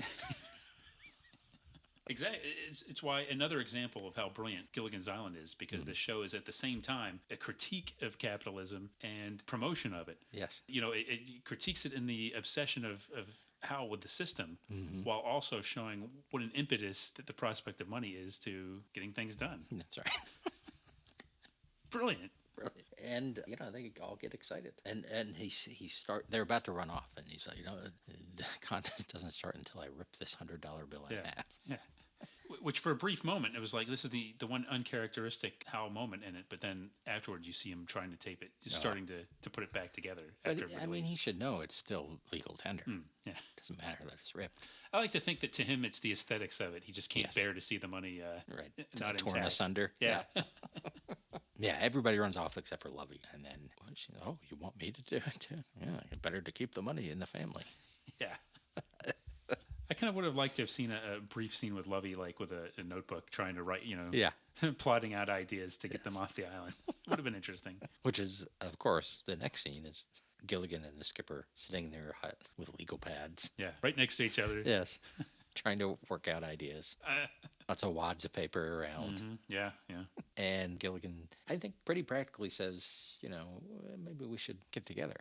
Exactly. It's why another example of how brilliant Gilligan's Island is, because this show is at the same time a critique of capitalism and promotion of it. Yes. It critiques it in the obsession of Howell with the system, while also showing what an impetus that the prospect of money is to getting things done. That's right. Brilliant. And they all get excited, and they're about to run off, and he's like, the contest doesn't start until I rip this $100 bill in half. Yeah. Which for a brief moment it was like this is the one uncharacteristic Howell moment in it, but then afterwards you see him trying to tape it, just starting to put it back together. But he should know it's still legal tender. Yeah, doesn't matter that it's ripped. I like to think that to him it's the aesthetics of it. He just can't bear to see the money not torn intact. asunder. Yeah. Yeah, everybody runs off except for Lovey, and then you want me to do it too? Yeah, better to keep the money in the family. Yeah. I kind of would have liked to have seen a brief scene with Lovey, like with a notebook, trying to write, plotting out ideas to get them off the island. Would have been interesting. Which is, of course, the next scene is Gilligan and the skipper sitting in their hut with legal pads. Yeah, right next to each other. Yes. trying to work out ideas. Lots of wads of paper around. Yeah. And Gilligan, I think, pretty practically says, maybe we should get together,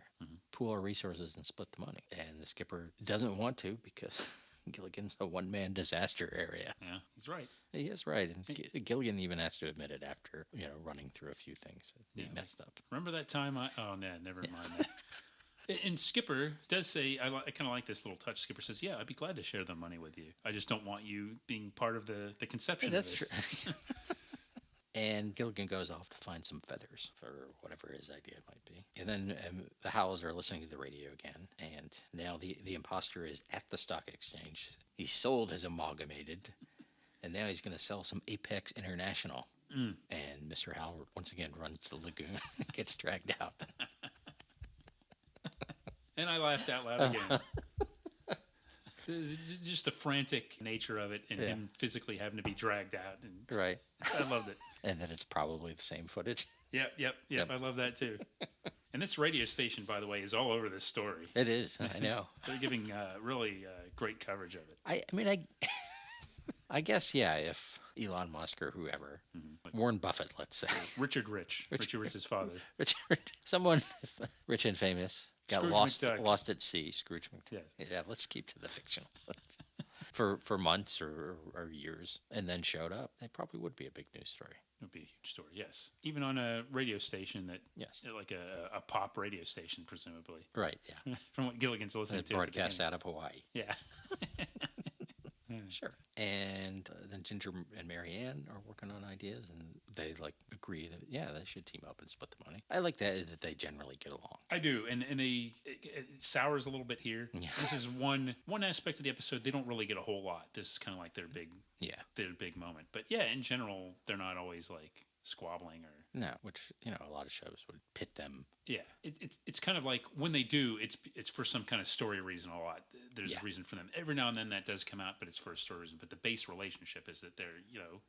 pool our resources, and split the money. And the skipper doesn't want to because Gilligan's a one-man disaster area. Yeah, he's right. He is right. And Gilligan even has to admit it after, running through a few things that he messed up. Remember that time never mind that. And Skipper does say, I kind of like this little touch. Skipper says, yeah, I'd be glad to share the money with you. I just don't want you being part of the conception of this. That's true. And Gilligan goes off to find some feathers for whatever his idea might be. And then the Howells are listening to the radio again. And now the imposter is at the stock exchange. He sold his amalgamated. And now he's going to sell some Apex International. And Mr. Howell once again runs to the lagoon and gets dragged out. And I laughed out loud again. Just the frantic nature of it and him physically having to be dragged out. And Right. I loved it. And then it's probably the same footage. Yep. I love that too. And this radio station, by the way, is all over this story. It is. I know. They're giving really great coverage of it. I guess, if Elon Musk or whoever, Warren Buffett, let's say. Richard Rich's father. Someone rich and famous got Scrooge lost McDuck. Lost at sea. Scrooge McDuck. Yes. Yeah, let's keep to the fictional. For months or years, and then showed up. They probably would be a big news story. It would be a huge story, yes. Even on a radio station that, Yes. like a pop radio station, presumably. Right, yeah. From what Gilligan's listening It to. broadcasts out of Hawaii. Yeah. Sure. And then Ginger and Marianne are working on ideas, and they agree that they should team up and split the money. I like that they generally get along. I do, and it sours a little bit here. Yeah. This is one aspect of the episode they don't really get a whole lot. This is kind of like their big moment. But in general, they're not always like squabbling or which a lot of shows would pit them. Yeah, it's kind of like when they do, it's for some kind of story reason. A lot there's a reason for them. Every now and then that does come out, but it's for a story reason. But the base relationship is that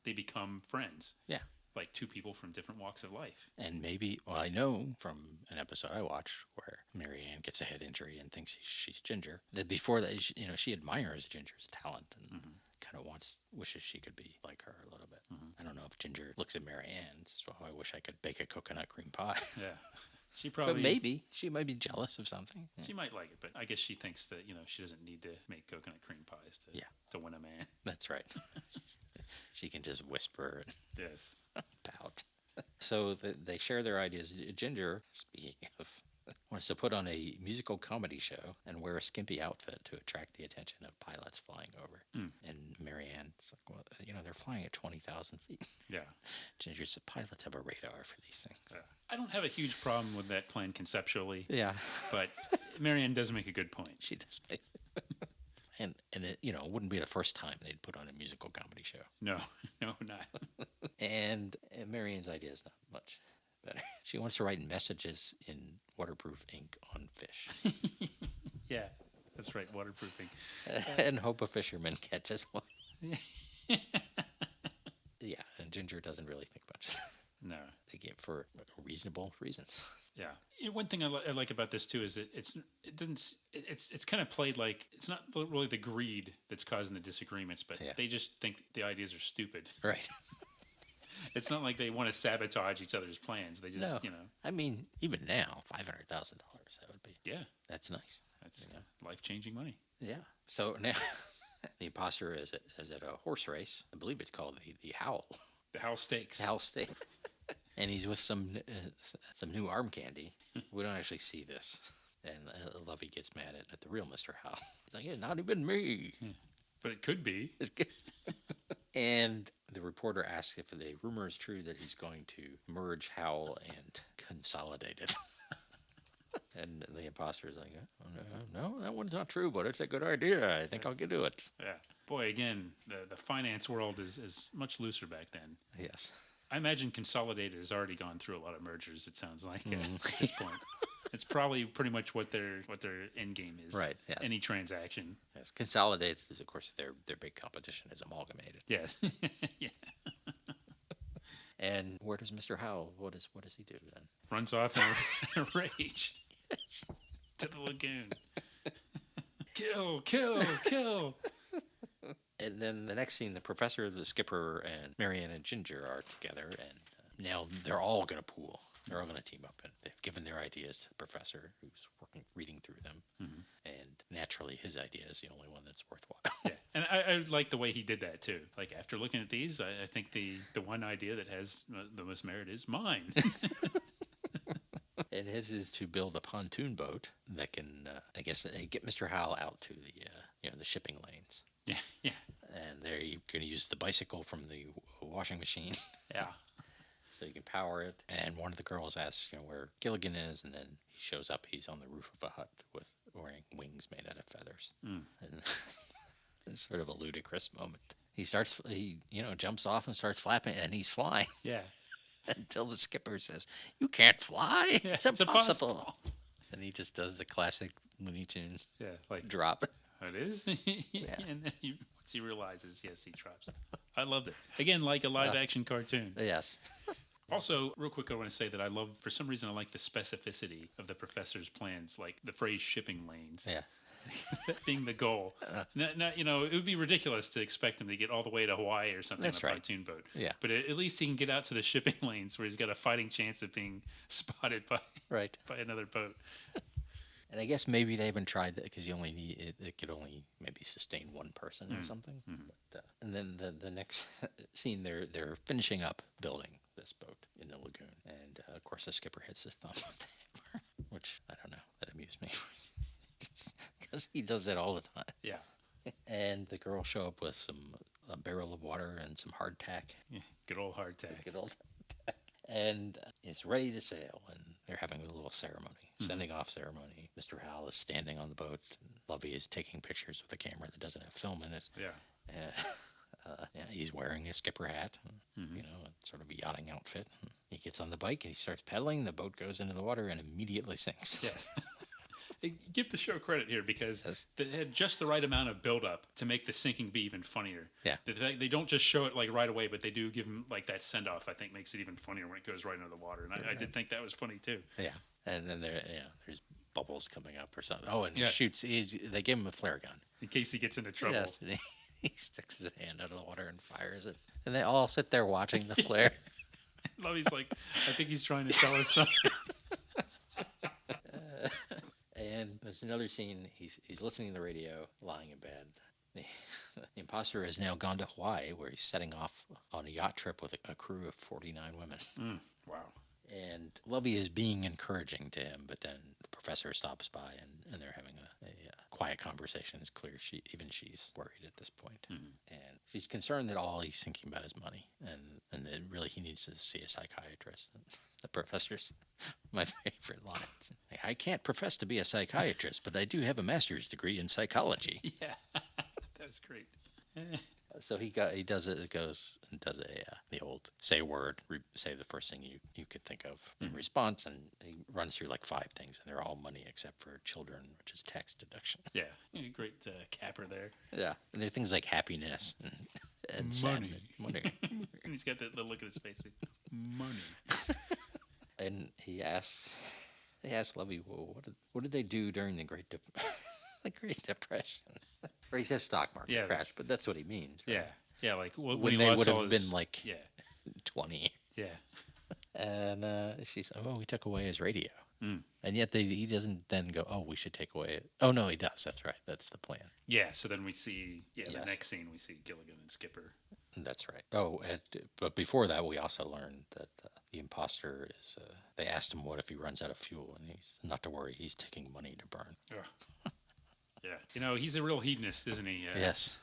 they become friends. Yeah. Like two people from different walks of life. And I know from an episode I watched where Marianne gets a head injury and thinks she's Ginger. That before that, she admires Ginger's talent and kind of wishes she could be like her a little bit. I don't know if Ginger looks at Marianne and says, well, I wish I could bake a coconut cream pie. Yeah. She probably. But maybe she might be jealous of something. She might like it, but I guess she thinks that she doesn't need to make coconut cream pies to win a man. That's right. She can just whisper and Yes. pout. So they share their ideas. Ginger, speaking of, wants to put on a musical comedy show and wear a skimpy outfit to attract the attention of pilots flying over. And Marianne's like, well, they're flying at 20,000 feet. Yeah. Ginger said, pilots have a radar for these things. Yeah. I don't have a huge problem with that plan conceptually. Yeah. But Marianne does make a good point. She does make And it, it wouldn't be the first time they'd put on a musical comedy show. No, not. And Marianne's idea is not much better. She wants to write messages in waterproof ink on fish. Yeah, that's right, waterproofing. And hope a fisherman catches one. Yeah, and Ginger doesn't really think much. No. They give for reasonable reasons. Yeah. One thing I like about this too is that it's kind of played like it's not really the greed that's causing the disagreements, but they just think the ideas are stupid. Right. It's not like they want to sabotage each other's plans. They just, I mean, even now, $500,000, that would be. Yeah. That's nice. That's life-changing money. Yeah. So now the imposter is at a horse race. I believe it's called the Howell. The Howell Stakes. Howell Stakes. And he's with some new arm candy. We don't actually see this. And Lovey gets mad at the real Mr. Howell. He's like, yeah, not even me. Yeah. But it could be. And the reporter asks if the rumor is true that he's going to merge Howell and Consolidated. And the imposter is like, oh, no, that one's not true, but it's a good idea. I think I'll get to it. Yeah. Boy, again, the finance world is much looser back then. Yes. I imagine Consolidated has already gone through a lot of mergers, it sounds like, at this point. It's probably pretty much what their end game is. Right, yes. Any transaction. Yes. Consolidated is, of course, their big competition is Amalgamated. Yeah. Yeah. And where does Mr. Howell, what does he do then? Runs off in a rage. Yes. To the lagoon. Kill. And then the next scene, the professor, the skipper, and Marianne and Ginger are together, and now they're all going to pool. They're all going to team up, and they've given their ideas to the professor, who's reading through them. And naturally, his idea is the only one that's worthwhile. Yeah, and I like the way he did that too. Like after looking at these, I think the one idea that has the most merit is mine. And his is to build a pontoon boat that can, I guess, get Mr. Howell out to the shipping lanes. Yeah, yeah, And they're going to use the bicycle from the washing machine. yeah. So you can power it. And one of the girls asks, where Gilligan is, and then he shows up. He's on the roof of a hut wearing wings made out of feathers. And it's sort of a ludicrous moment. He jumps off and starts flapping, and he's flying. Yeah. Until the skipper says, "You can't fly. Yeah, it's impossible." And he just does the classic Looney Tunes drop. It is? Yeah. And then once he realizes, yes, he drops. I loved it. Again, like a live-action cartoon. Yes. Also, real quick, I want to say that for some reason, I like the specificity of the professor's plans, like the phrase shipping lanes. Yeah. That being the goal. Now, it would be ridiculous to expect him to get all the way to Hawaii or something on a pontoon boat. Yeah. But at least he can get out to the shipping lanes where he's got a fighting chance of being spotted by another boat. And I guess maybe they haven't tried that because it could only maybe sustain one person or something. But, and then the next scene, they're finishing up building this boat in the lagoon, and of course the skipper hits his thumb with the hammer, which I don't know, that amused me because he does that all the time. Yeah. And the girls show up with a barrel of water and some hardtack. Yeah. Good old hardtack. Good old hardtack. And it's ready to sail, and they're having a little ceremony, sending off ceremony. Mr. Howell is standing on the boat, and Lovey is taking pictures with a camera that doesn't have film in it. Yeah. And he's wearing a skipper hat, and, sort of a yachting outfit. And he gets on the bike and he starts pedaling. The boat goes into the water and immediately sinks. Yeah. Give the show credit here because they had just the right amount of build-up to make the sinking be even funnier. Yeah. They don't just show it like right away, but they do give him like that send-off. I think makes it even funnier when it goes right into the water, and I did think that was funny too. Yeah. And then there's bubbles coming up or something. Oh, and he shoots. They give him a flare gun in case he gets into trouble. Yes. And he sticks his hand out of the water and fires it, and they all sit there watching the flare. Lovey's like, I think he's trying to tell us something. And there's another scene. He's listening to the radio, lying in bed. The imposter has now gone to Hawaii, where he's setting off on a yacht trip with a crew of 49 women. Wow. And Lovey is being encouraging to him, but then the professor stops by, and they're having a quiet conversation. It's clear she's worried at this point. And she's concerned that all he's thinking about is money, and that really he needs to see a psychiatrist. And the professor's my favorite line. I can't profess to be a psychiatrist, but I do have a master's degree in psychology. Yeah, that's great. So he does it. It goes and does the old say a word, say the first thing you could think of in response, and he runs through like 5 things, and they're all money except for children, which is tax deduction. Yeah, great capper there. Yeah, and there are things like happiness and money. sadness. Money. And he's got that look at his face. Money. And he asks Lovey, well, what did they do during the Great Depression? Or he says stock market crash, but that's what he means. Right? Yeah, like when they would have been like 20. Yeah. And she says, we took away his radio. And yet he doesn't then go, we should take away it. Oh, no, he does. That's right. That's the plan. Yeah, so then we see, the next scene, we see Gilligan and Skipper. That's right. But before that, we also learned that the imposter is, they asked him what if he runs out of fuel, and he's not to worry, he's taking money to burn. Yeah, he's a real hedonist, isn't he? Yes.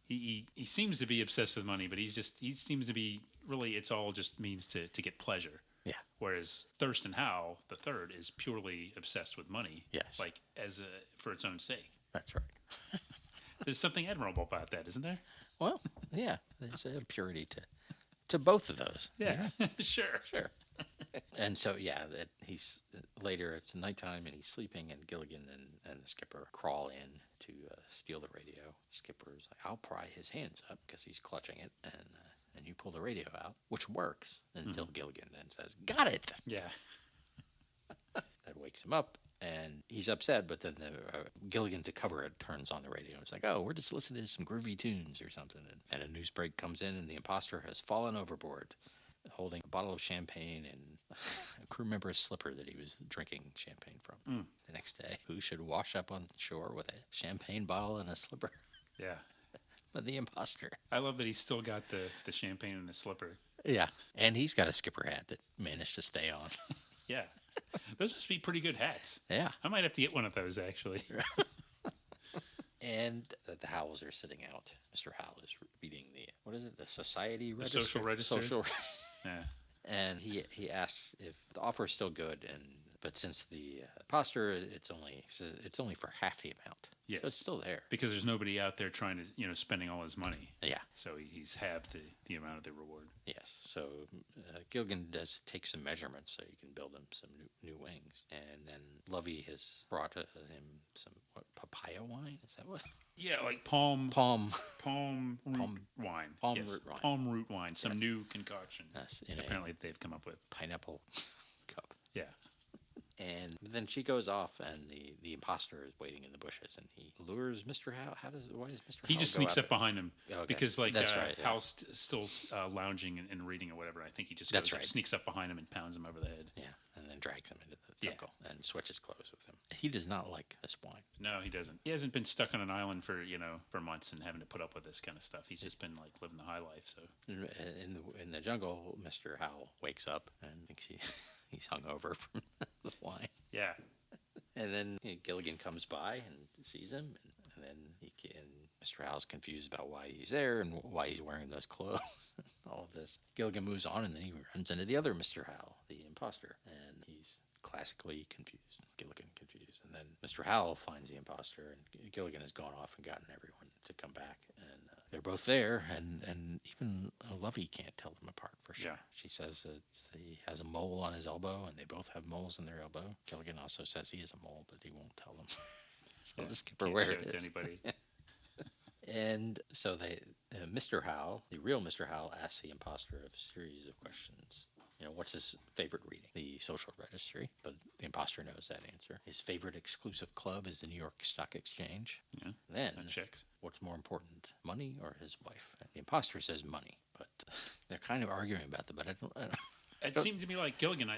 He seems to be obsessed with money, but he seems to be really, it's all just means to get pleasure. Yeah. Whereas Thurston Howell, the third, is purely obsessed with money. Yes. Like for its own sake. That's right. There's something admirable about that, isn't there? Well, yeah. There's a purity to both of those. Yeah. Sure. And so, he's later, it's nighttime, and he's sleeping, and Gilligan and the skipper crawl in to steal the radio. Skipper's like, I'll pry his hands up because he's clutching it, and you pull the radio out, which works until Gilligan then says, got it. Yeah. That wakes him up, And he's upset, but then Gilligan, to cover it, turns on the radio. It's like, oh, we're just listening to some groovy tunes or something. And a news break comes in, and the imposter has fallen overboard, holding a bottle of champagne and a crew member's slipper that he was drinking champagne from. The next day, who should wash up on shore with a champagne bottle and a slipper? Yeah. But the imposter. I love that he's still got the champagne in the slipper. Yeah. And he's got a skipper hat that managed to stay on. Yeah. Those must be pretty good hats. Yeah. I might have to get one of those, actually. And the Howells are sitting out. Mr. Howell is reading what is it? The Society Register? Social Register. Social Yeah. And he asks if the offer is still good, but since the imposter, it's only for half the amount. Yes. So it's still there. Because there's nobody out there trying to, spending all his money. Yeah. So he's halved the amount of the reward. Yes. So Gilligan does take some measurements so he can build him some new wings. And then Lovey has brought him some papaya wine. Is that what? Yeah, like palm root wine. Palm root wine. Some new concoction. Yes, apparently they've come up with. Pineapple cup. Yeah. And then she goes off, and the imposter is waiting in the bushes, and he lures Mr. Howell. Why does Mr. He Howell just go sneaks out up behind him because, That's right, yeah. Howell's still lounging and reading or whatever. I think he just sneaks up behind him and pounds him over the head. Yeah, and then drags him into the jungle and switches clothes with him. He does not like this wine. No, he doesn't. He hasn't been stuck on an island for months and having to put up with this kind of stuff. He's just been like living the high life. So in the jungle, Mr. Howell wakes up and thinks he's hungover from the wine. Yeah. And then Gilligan comes by and sees him, and then Mr. Howell's confused about why he's there and why he's wearing those clothes and all of this. Gilligan moves on, and then he runs into the other Mr. Howell, the imposter, and he's classically confused. Gilligan confused. And then Mr. Howell finds the imposter, and Gilligan has gone off and gotten everyone to come back, and they're both there, and even Lovey can't tell them apart for sure. Yeah. She says that he has a mole on his elbow, and they both have moles in their elbow. Gilligan also says he has a mole, but he won't tell them. So the skipper can't where show it it is. to anybody. And so Mr. Howell, the real Mr. Howell, asks the imposter a series of questions. What's his favorite reading? The Social Registry. But the imposter knows that answer. His favorite exclusive club is the New York Stock Exchange. Yeah. Then, that checks. What's more important, money or his wife? The imposter says money, but they're kind of arguing about that. But I don't It seemed to me like Gilligan.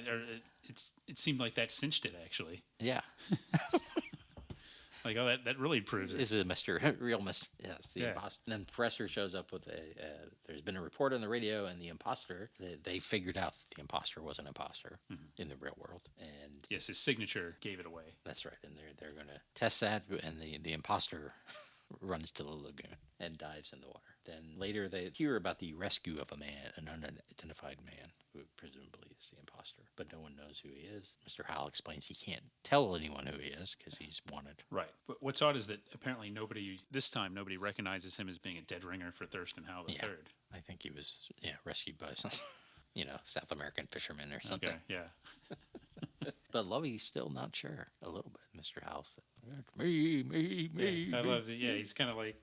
It seemed like that cinched it actually. Yeah. Like, that really proves it. This is real Mr. Yes, the imposter. And then Presser shows up with there's been a report on the radio, and the imposter, they figured out that the imposter was an imposter in the real world. And yes, his signature gave it away. That's right. And they're going to test that, and the imposter runs to the lagoon and dives in the water. Then later they hear about the rescue of an unidentified man, who presumably is the imposter, but no one knows who he is. Mr. Howell explains he can't tell anyone who he is because he's wanted. Right. But what's odd is that apparently this time nobody recognizes him as being a dead ringer for Thurston Howell III. I think he was rescued by some South American fisherman or something. Okay, yeah. But Lovey's still not sure a little bit. Mr. Howell said, me. Yeah, I love that. Yeah, he's kind of like,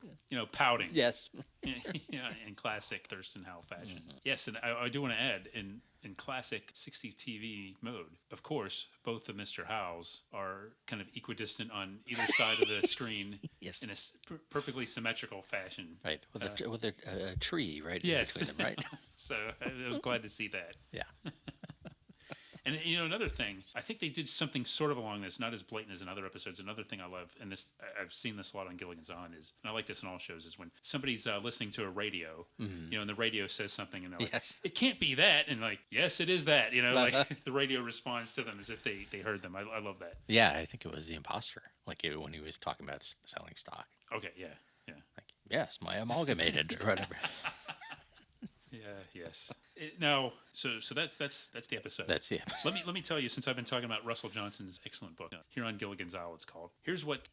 pouting. Yes. In classic Thurston Howell fashion. Mm-hmm. Yes, and I do want to add, in classic 60s TV mode, of course, both the Mr. Howells are kind of equidistant on either side of the screen yes. in a perfectly symmetrical fashion. Right, with a tree right yes. in between them, right? So I was glad to see that. Yeah. And another thing, I think they did something sort of along this, not as blatant as in other episodes. Another thing I love, and I've seen this a lot on Gilligan's On, and I like this in all shows, is when somebody's listening to a radio, and the radio says something, and they're like, yes. It can't be that, and like, yes, it is that. Like the radio responds to them as if they heard them. I love that. Yeah, I think it was the imposter, when he was talking about selling stock. Okay, yeah. Like, yes, my amalgamated or whatever. Yeah. Yes. Now, so that's the episode. That's the episode. Let me tell you, since I've been talking about Russell Johnson's excellent book here on Gilligan's Isle, it's called. Here's what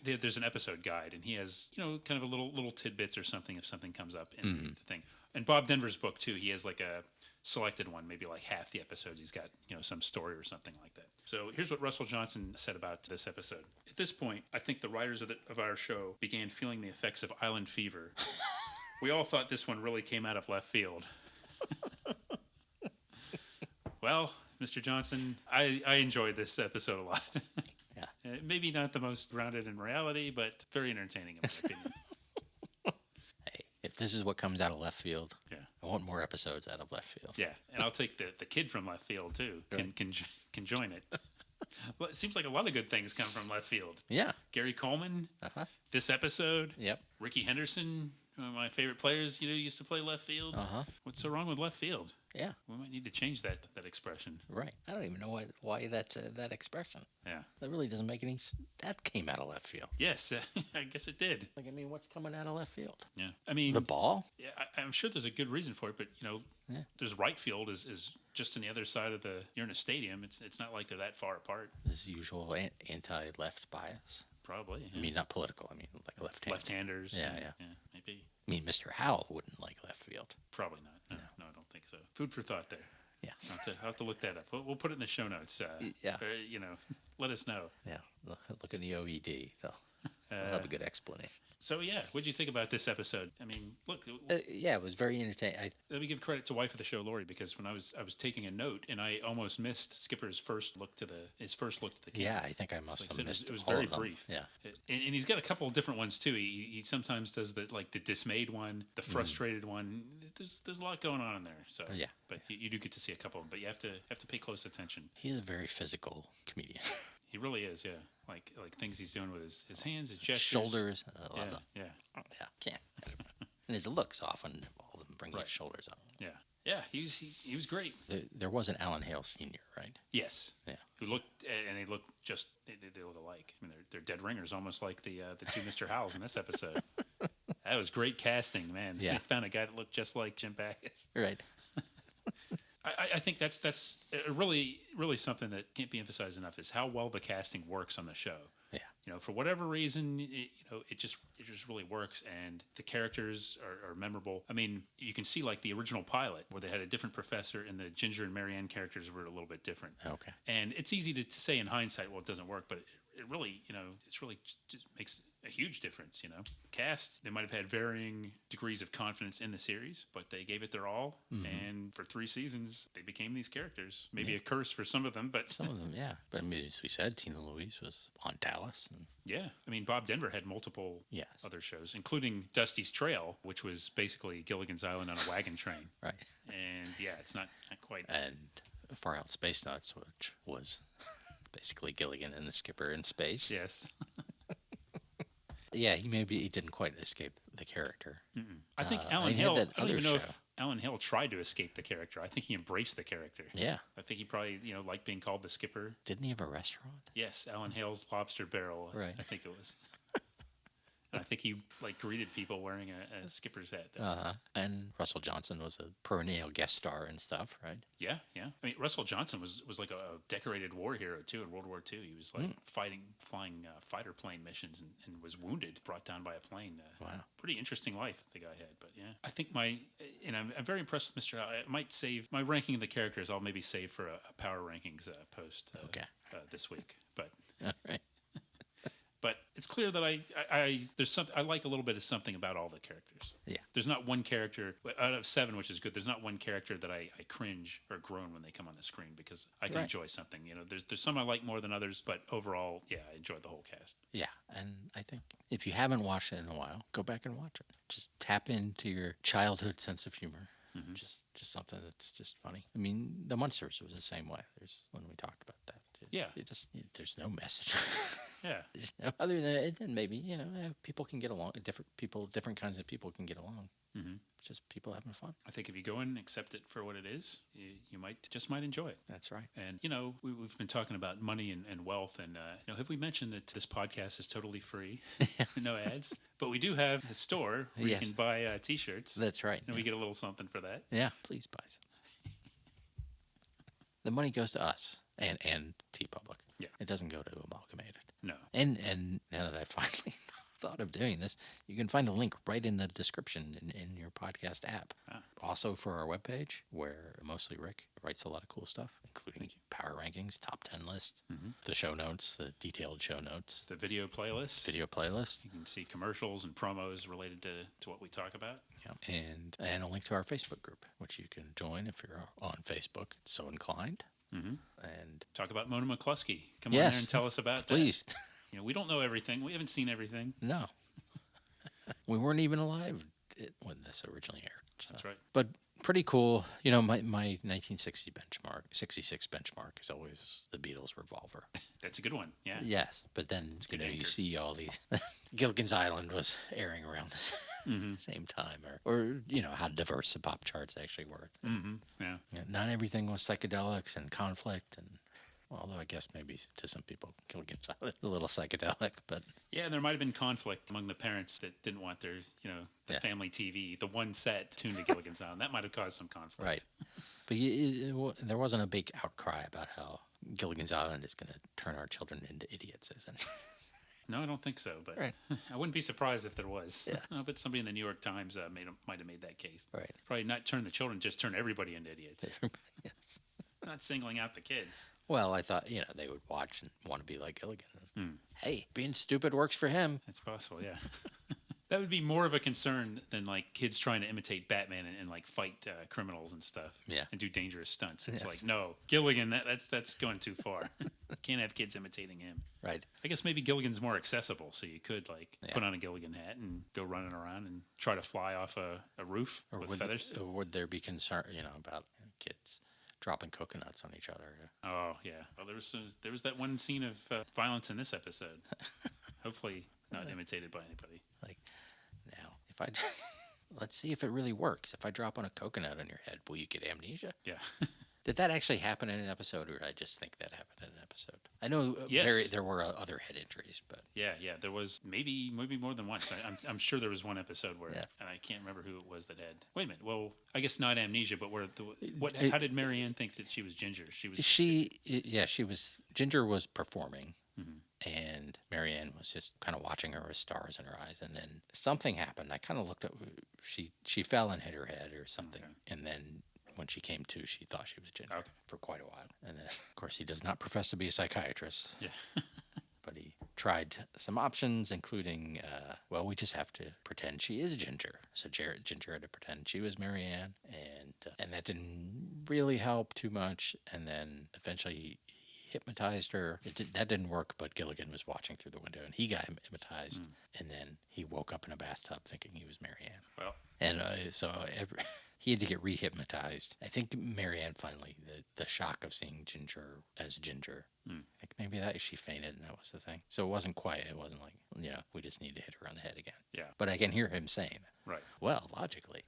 there's an episode guide, and he has kind of a little tidbits or something if something comes up in the thing. And Bob Denver's book too. He has like a selected one, maybe like half the episodes. He's got some story or something like that. So here's what Russell Johnson said about this episode. At this point, I think the writers of our show began feeling the effects of island fever. We all thought this one really came out of left field. Well, Mr. Johnson, I enjoyed this episode a lot. Yeah. Maybe not the most grounded in reality, but very entertaining in my opinion. Hey, if this is what comes out of left field, Yeah. I want more episodes out of left field. Yeah, and I'll take the kid from left field too. Can join it. Well, it seems like a lot of good things come from left field. Yeah. Gary Coleman, Uh-huh. this episode. Yep. Ricky Henderson, one of my favorite players. Used to play left field. Uh-huh. What's so wrong with left field? Yeah. We might need to change that expression. Right. I don't even know why that's that expression. Yeah. That really doesn't make any. That came out of left field. Yes, I guess it did. Like, I mean, what's coming out of left field? Yeah. I mean, The ball? Yeah, I'm sure there's a good reason for it, but Yeah. there's right field is just on the other side of you're in a stadium. It's not like they're that far apart. This usual anti-left bias. Probably. I mean, not political. I mean, like Left-handers. Yeah, and- yeah. Maybe. I mean, Mr. Howell wouldn't like left field. Probably not. No, I don't think so. Food for thought there. Yes. I'll have to look that up. We'll put it in the show notes. Yeah. Or, let us know. Yeah. Look in the OED. They'll have a good explanation. So yeah, what'd you think about this episode? I mean, look, Yeah, it was very entertaining. let me give credit to wife of the show, Lori, because when I was taking a note and I almost missed Skipper's first look to the camera. Yeah, I think I must Like I have said, missed it was all very of them. brief. Yeah. And he's got a couple of different ones too. He sometimes does the dismayed one, the frustrated one. There's a lot going on in there. So Yeah. but you do get to see a couple of them. But you have to pay close attention. He is a very physical comedian. He really is. Yeah, like things he's doing with his hands, his gestures, Shoulders. Yeah, yeah, Yeah, can't. And his looks often involve him bringing Right. his shoulders up. yeah, yeah. He was great. There was an Alan Hale Sr., right? Yes. Yeah. Who looked and they look just they look alike. I mean, they're dead ringers, almost like the two Mr. Howells in this episode. That was great casting, man. Yeah. They found a guy that looked just like Jim Backus. Right. I think that's really something that can't be emphasized enough is how well the casting works on the show. Yeah. For whatever reason, it just really works, and the characters are memorable. I mean, you can see like the original pilot where they had a different professor, and the Ginger and Marianne characters were a little bit different. Okay. And it's easy to say in hindsight, well, it doesn't work, but it really, it's really just makes a huge difference. Cast, they might have had varying degrees of confidence in the series, but they gave it their all, and for 3 seasons, they became these characters. Maybe a curse for some of them, but Some of them, yeah. But I mean, as we said, Tina Louise was on Dallas. And yeah, I mean, Bob Denver had multiple Yes. other shows, including Dusty's Trail, which was basically Gilligan's Island on a wagon train. right. And yeah, it's not quite. And Far Out Space Nuts, which was basically Gilligan and the skipper in space. Yes. Yeah, he didn't quite escape the character. I think I Alan had Hill, that I don't other even know show. if Alan Hill tried to escape the character. I think he embraced the character. Yeah. I think he probably, liked being called the skipper. Didn't he have a restaurant? Yes, Alan Hale's Lobster Barrel. Right. I think it was. And I think he greeted people wearing a skipper's hat. And Russell Johnson was a perennial guest star and stuff, right? Yeah, yeah. I mean, Russell Johnson was like a decorated war hero too in World War II. He was like flying fighter plane missions and was wounded, brought down by a plane. Wow. Pretty interesting life the guy had. But yeah, I think I'm very impressed with Mr. I might save my ranking of the characters. I'll maybe save for a power rankings post. Okay. This week, but. All right. But it's clear that I like a little bit of something about all the characters. Yeah. There's not one character out of 7, which is good. There's not one character that I cringe or groan when they come on the screen because I can Right. enjoy something. There's some I like more than others, but overall, yeah, I enjoyed the whole cast. Yeah, and I think if you haven't watched it in a while, go back and watch it. Just tap into your childhood sense of humor. Just something that's just funny. I mean, The Munsters was the same way. There's when we talked about that. Yeah. There's no message. Yeah. There's no, other than it, then maybe people can get along. Different kinds of people can get along. Just people having fun. I think if you go in and accept it for what it is, you might enjoy it. That's right. And, we've been talking about money and wealth. And, have we mentioned that this podcast is totally free? No ads. But we do have a store where you can buy T-shirts. That's right. And we get a little something for that. Yeah, please buy some. The money goes to us and TeePublic. Yeah. It doesn't go to Amalgamated. No. And now that I finally thought of doing this, you can find a link right in the description in your podcast app. Also for our webpage, where mostly Rick writes a lot of cool stuff, including power rankings, top 10 lists, the show notes, the detailed show notes, The video playlist. video playlist, You can see commercials and promos related to what we talk about. and a link to our Facebook group, which you can join if you're on Facebook, so inclined. And Talk about Mona McCluskey. Come on there yes, and tell us about please. that. We don't know everything. We haven't seen everything. No, we weren't even alive when this originally aired. So. That's right. But pretty cool. My 66 benchmark is always the Beatles' Revolver. That's a good one. Yeah. Yes, but then you see all these. Gilligan's Island was airing around the same time, or how diverse the pop charts actually were. Yeah. Not everything was psychedelics and conflict, and although I guess maybe to some people Gilligan's Island is a little psychedelic, but Yeah, there might have been conflict among the parents that didn't want their, the Yes. family TV, the one set tuned to Gilligan's Island. That might have caused some conflict. right. But there wasn't a big outcry about how Gilligan's Island is going to turn our children into idiots, isn't it? No, I don't think so. But Right. I wouldn't be surprised if there was. Yeah. I bet somebody in the New York Times might have made that case. Right. Probably not turn the children, just turn everybody into idiots. Yes. Not singling out the kids. Well, I thought they would watch and want to be like Gilligan. Hey, being stupid works for him. It's possible, yeah. That would be more of a concern than like kids trying to imitate Batman and like fight criminals and stuff. Yeah. And do dangerous stunts. It's Yes. like, no, Gilligan, that's going too far. Can't have kids imitating him. Right. I guess maybe Gilligan's more accessible, so you could put on a Gilligan hat and go running around and try to fly off a roof with feathers. Or would there be concern, about kids dropping coconuts on each other? Oh yeah. Well, there was that one scene of violence in this episode. Hopefully not imitated by anybody. Like, now, if I let's see if it really works. If I drop on a coconut on your head, will you get amnesia? Yeah. Did that actually happen in an episode, or did I just think that happened in an episode? I know Yes. there were other head injuries, but Yeah. There was maybe more than once. I'm sure there was one episode where, Yes. and I can't remember who it was that had. Wait a minute. Well, I guess not amnesia, but how did Marianne think that she was Ginger? She was. she was Ginger was performing. And Marianne was just kind of watching her with stars in her eyes, and then something happened. I kind of looked up. She fell and hit her head or something, and then when she came to, she thought she was Ginger for quite a while. And then, of course, he does not profess to be a psychiatrist. Yeah. But he tried some options, including, we just have to pretend she is Ginger. So Ginger had to pretend she was Marianne, and that didn't really help too much. And then eventually he hypnotized her. That didn't work, but Gilligan was watching through the window, and he got hypnotized. And then he woke up in a bathtub thinking he was Marianne. Well. And he had to get re-hypnotized. I think Marianne finally, the shock of seeing Ginger as Ginger, I think maybe she fainted and that was the thing. So it wasn't like, we just need to hit her on the head again. Yeah. But I can hear him saying, Right. well, logically,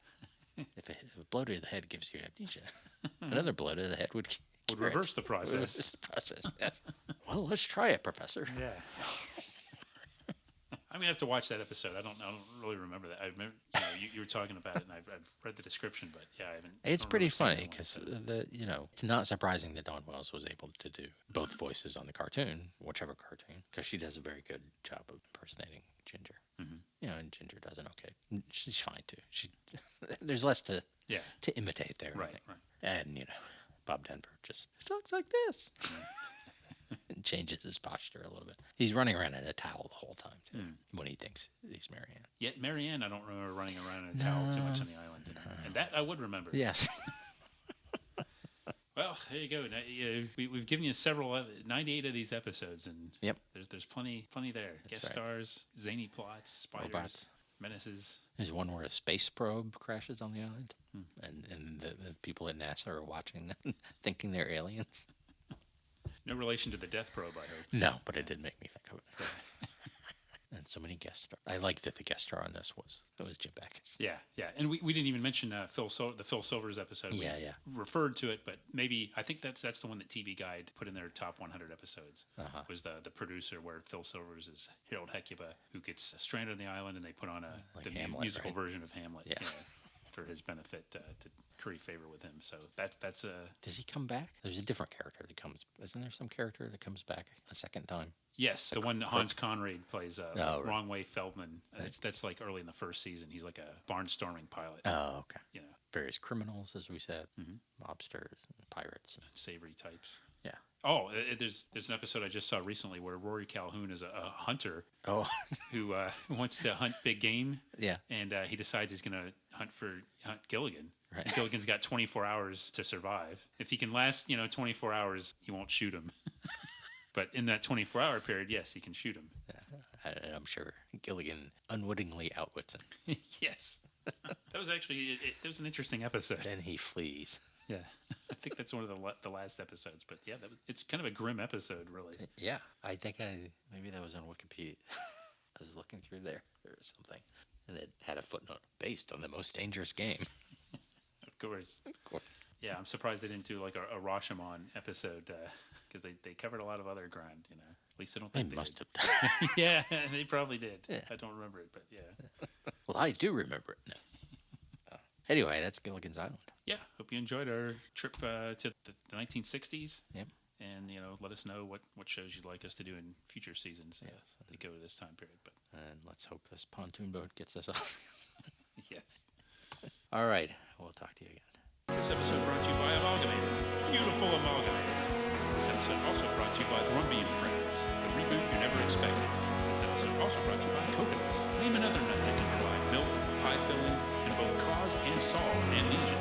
if a blow to the head gives you amnesia, another blow to the head would Reverse the process. Reverse the process, yes. Well, let's try it, Professor. Yeah. I'm gonna have to watch that episode. I don't really remember that. I remember you were talking about it, and I've read the description, but yeah, I haven't. It's don't pretty remember seeing funny that one, because it's not surprising that Dawn Wells was able to do both voices on the cartoon, whichever cartoon, because she does a very good job of impersonating Ginger. And Ginger does an okay. She's fine too. There's less to imitate there. Right. And Bob Denver just talks like this. And changes his posture a little bit. He's running around in a towel the whole time too, when he thinks he's Marianne. Yet Marianne, I don't remember running around in a towel too much on the island, and that I would remember. Yes. Well, there you go. Now, we've given you 98 of these episodes, and Yep. there's plenty there. Guest right. stars, zany plots, spiders, Robots. menaces. There's one where a space probe crashes on the island, and the people at NASA are watching them, thinking they're aliens. No relation to the death probe, I hope. No, but it did make me think of it. And so many guest stars. I like that the guest star on this was Jim Backus. Yeah. And we didn't even mention the Phil Silvers episode. Yeah. We referred to it, but maybe I think that's the one that TV Guide put in their top 100 episodes. Was the producer where Phil Silvers is Harold Hecuba, who gets stranded on the island, and they put on the Hamlet, musical right? version of Hamlet. Yeah. For his benefit to curry favor with him. So that's a. Does he come back? There's a different character that comes. Isn't there some character that comes back a second time? Yes, the one Hans Conried plays, right. Wrong Way Feldman. That's like early in the first season. He's like a barnstorming pilot. Oh, okay. Various criminals, as we said, mobsters, and pirates, savory types. Yeah. Oh, there's an episode I just saw recently where Rory Calhoun is a hunter Oh. who wants to hunt big game. Yeah. And he decides he's going to hunt Gilligan. Right. And Gilligan's got 24 hours to survive. If he can last, 24 hours, he won't shoot him. But in that 24-hour period, yes, he can shoot him. And I'm sure Gilligan unwittingly outwits him. Yes. That was actually, it was an interesting episode. Then he flees. Yeah. I think that's one of the last episodes. But yeah, it's kind of a grim episode, really. Yeah. I think maybe that was on Wikipedia. I was looking through there or something. And it had a footnote based on the most dangerous game. Of course. Yeah, I'm surprised they didn't do like a Rashomon episode because they covered a lot of other ground, At least I don't think They they must did. have done. Yeah, they probably did. Yeah. I don't remember it, but yeah. Well, I do remember it. No. Anyway, that's Gilligan's Island. Yeah, hope you enjoyed our trip to the 1960s. Yep. And, let us know what shows you'd like us to do in future seasons Yes. that go to this time period. But And let's hope this pontoon boat gets us off. yes. All right. We'll talk to you again. This episode brought to you by Amalgamated. Beautiful Amalgamated. This episode also brought to you by Grumpy and Friends, the reboot you never expected. This episode also brought to you by Coconuts. Name another nut that can provide milk, pie filling, and both cause and solve amnesia.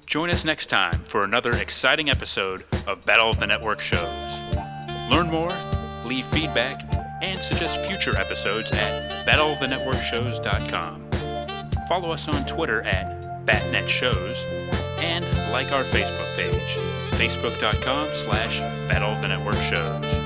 Join us next time for another exciting episode of Battle of the Network shows. Learn more, leave feedback, and suggest future episodes at battleofthenetworkshows.com. Follow us on Twitter at BatNetShows and like our Facebook page, facebook.com/Battle of the Network Shows.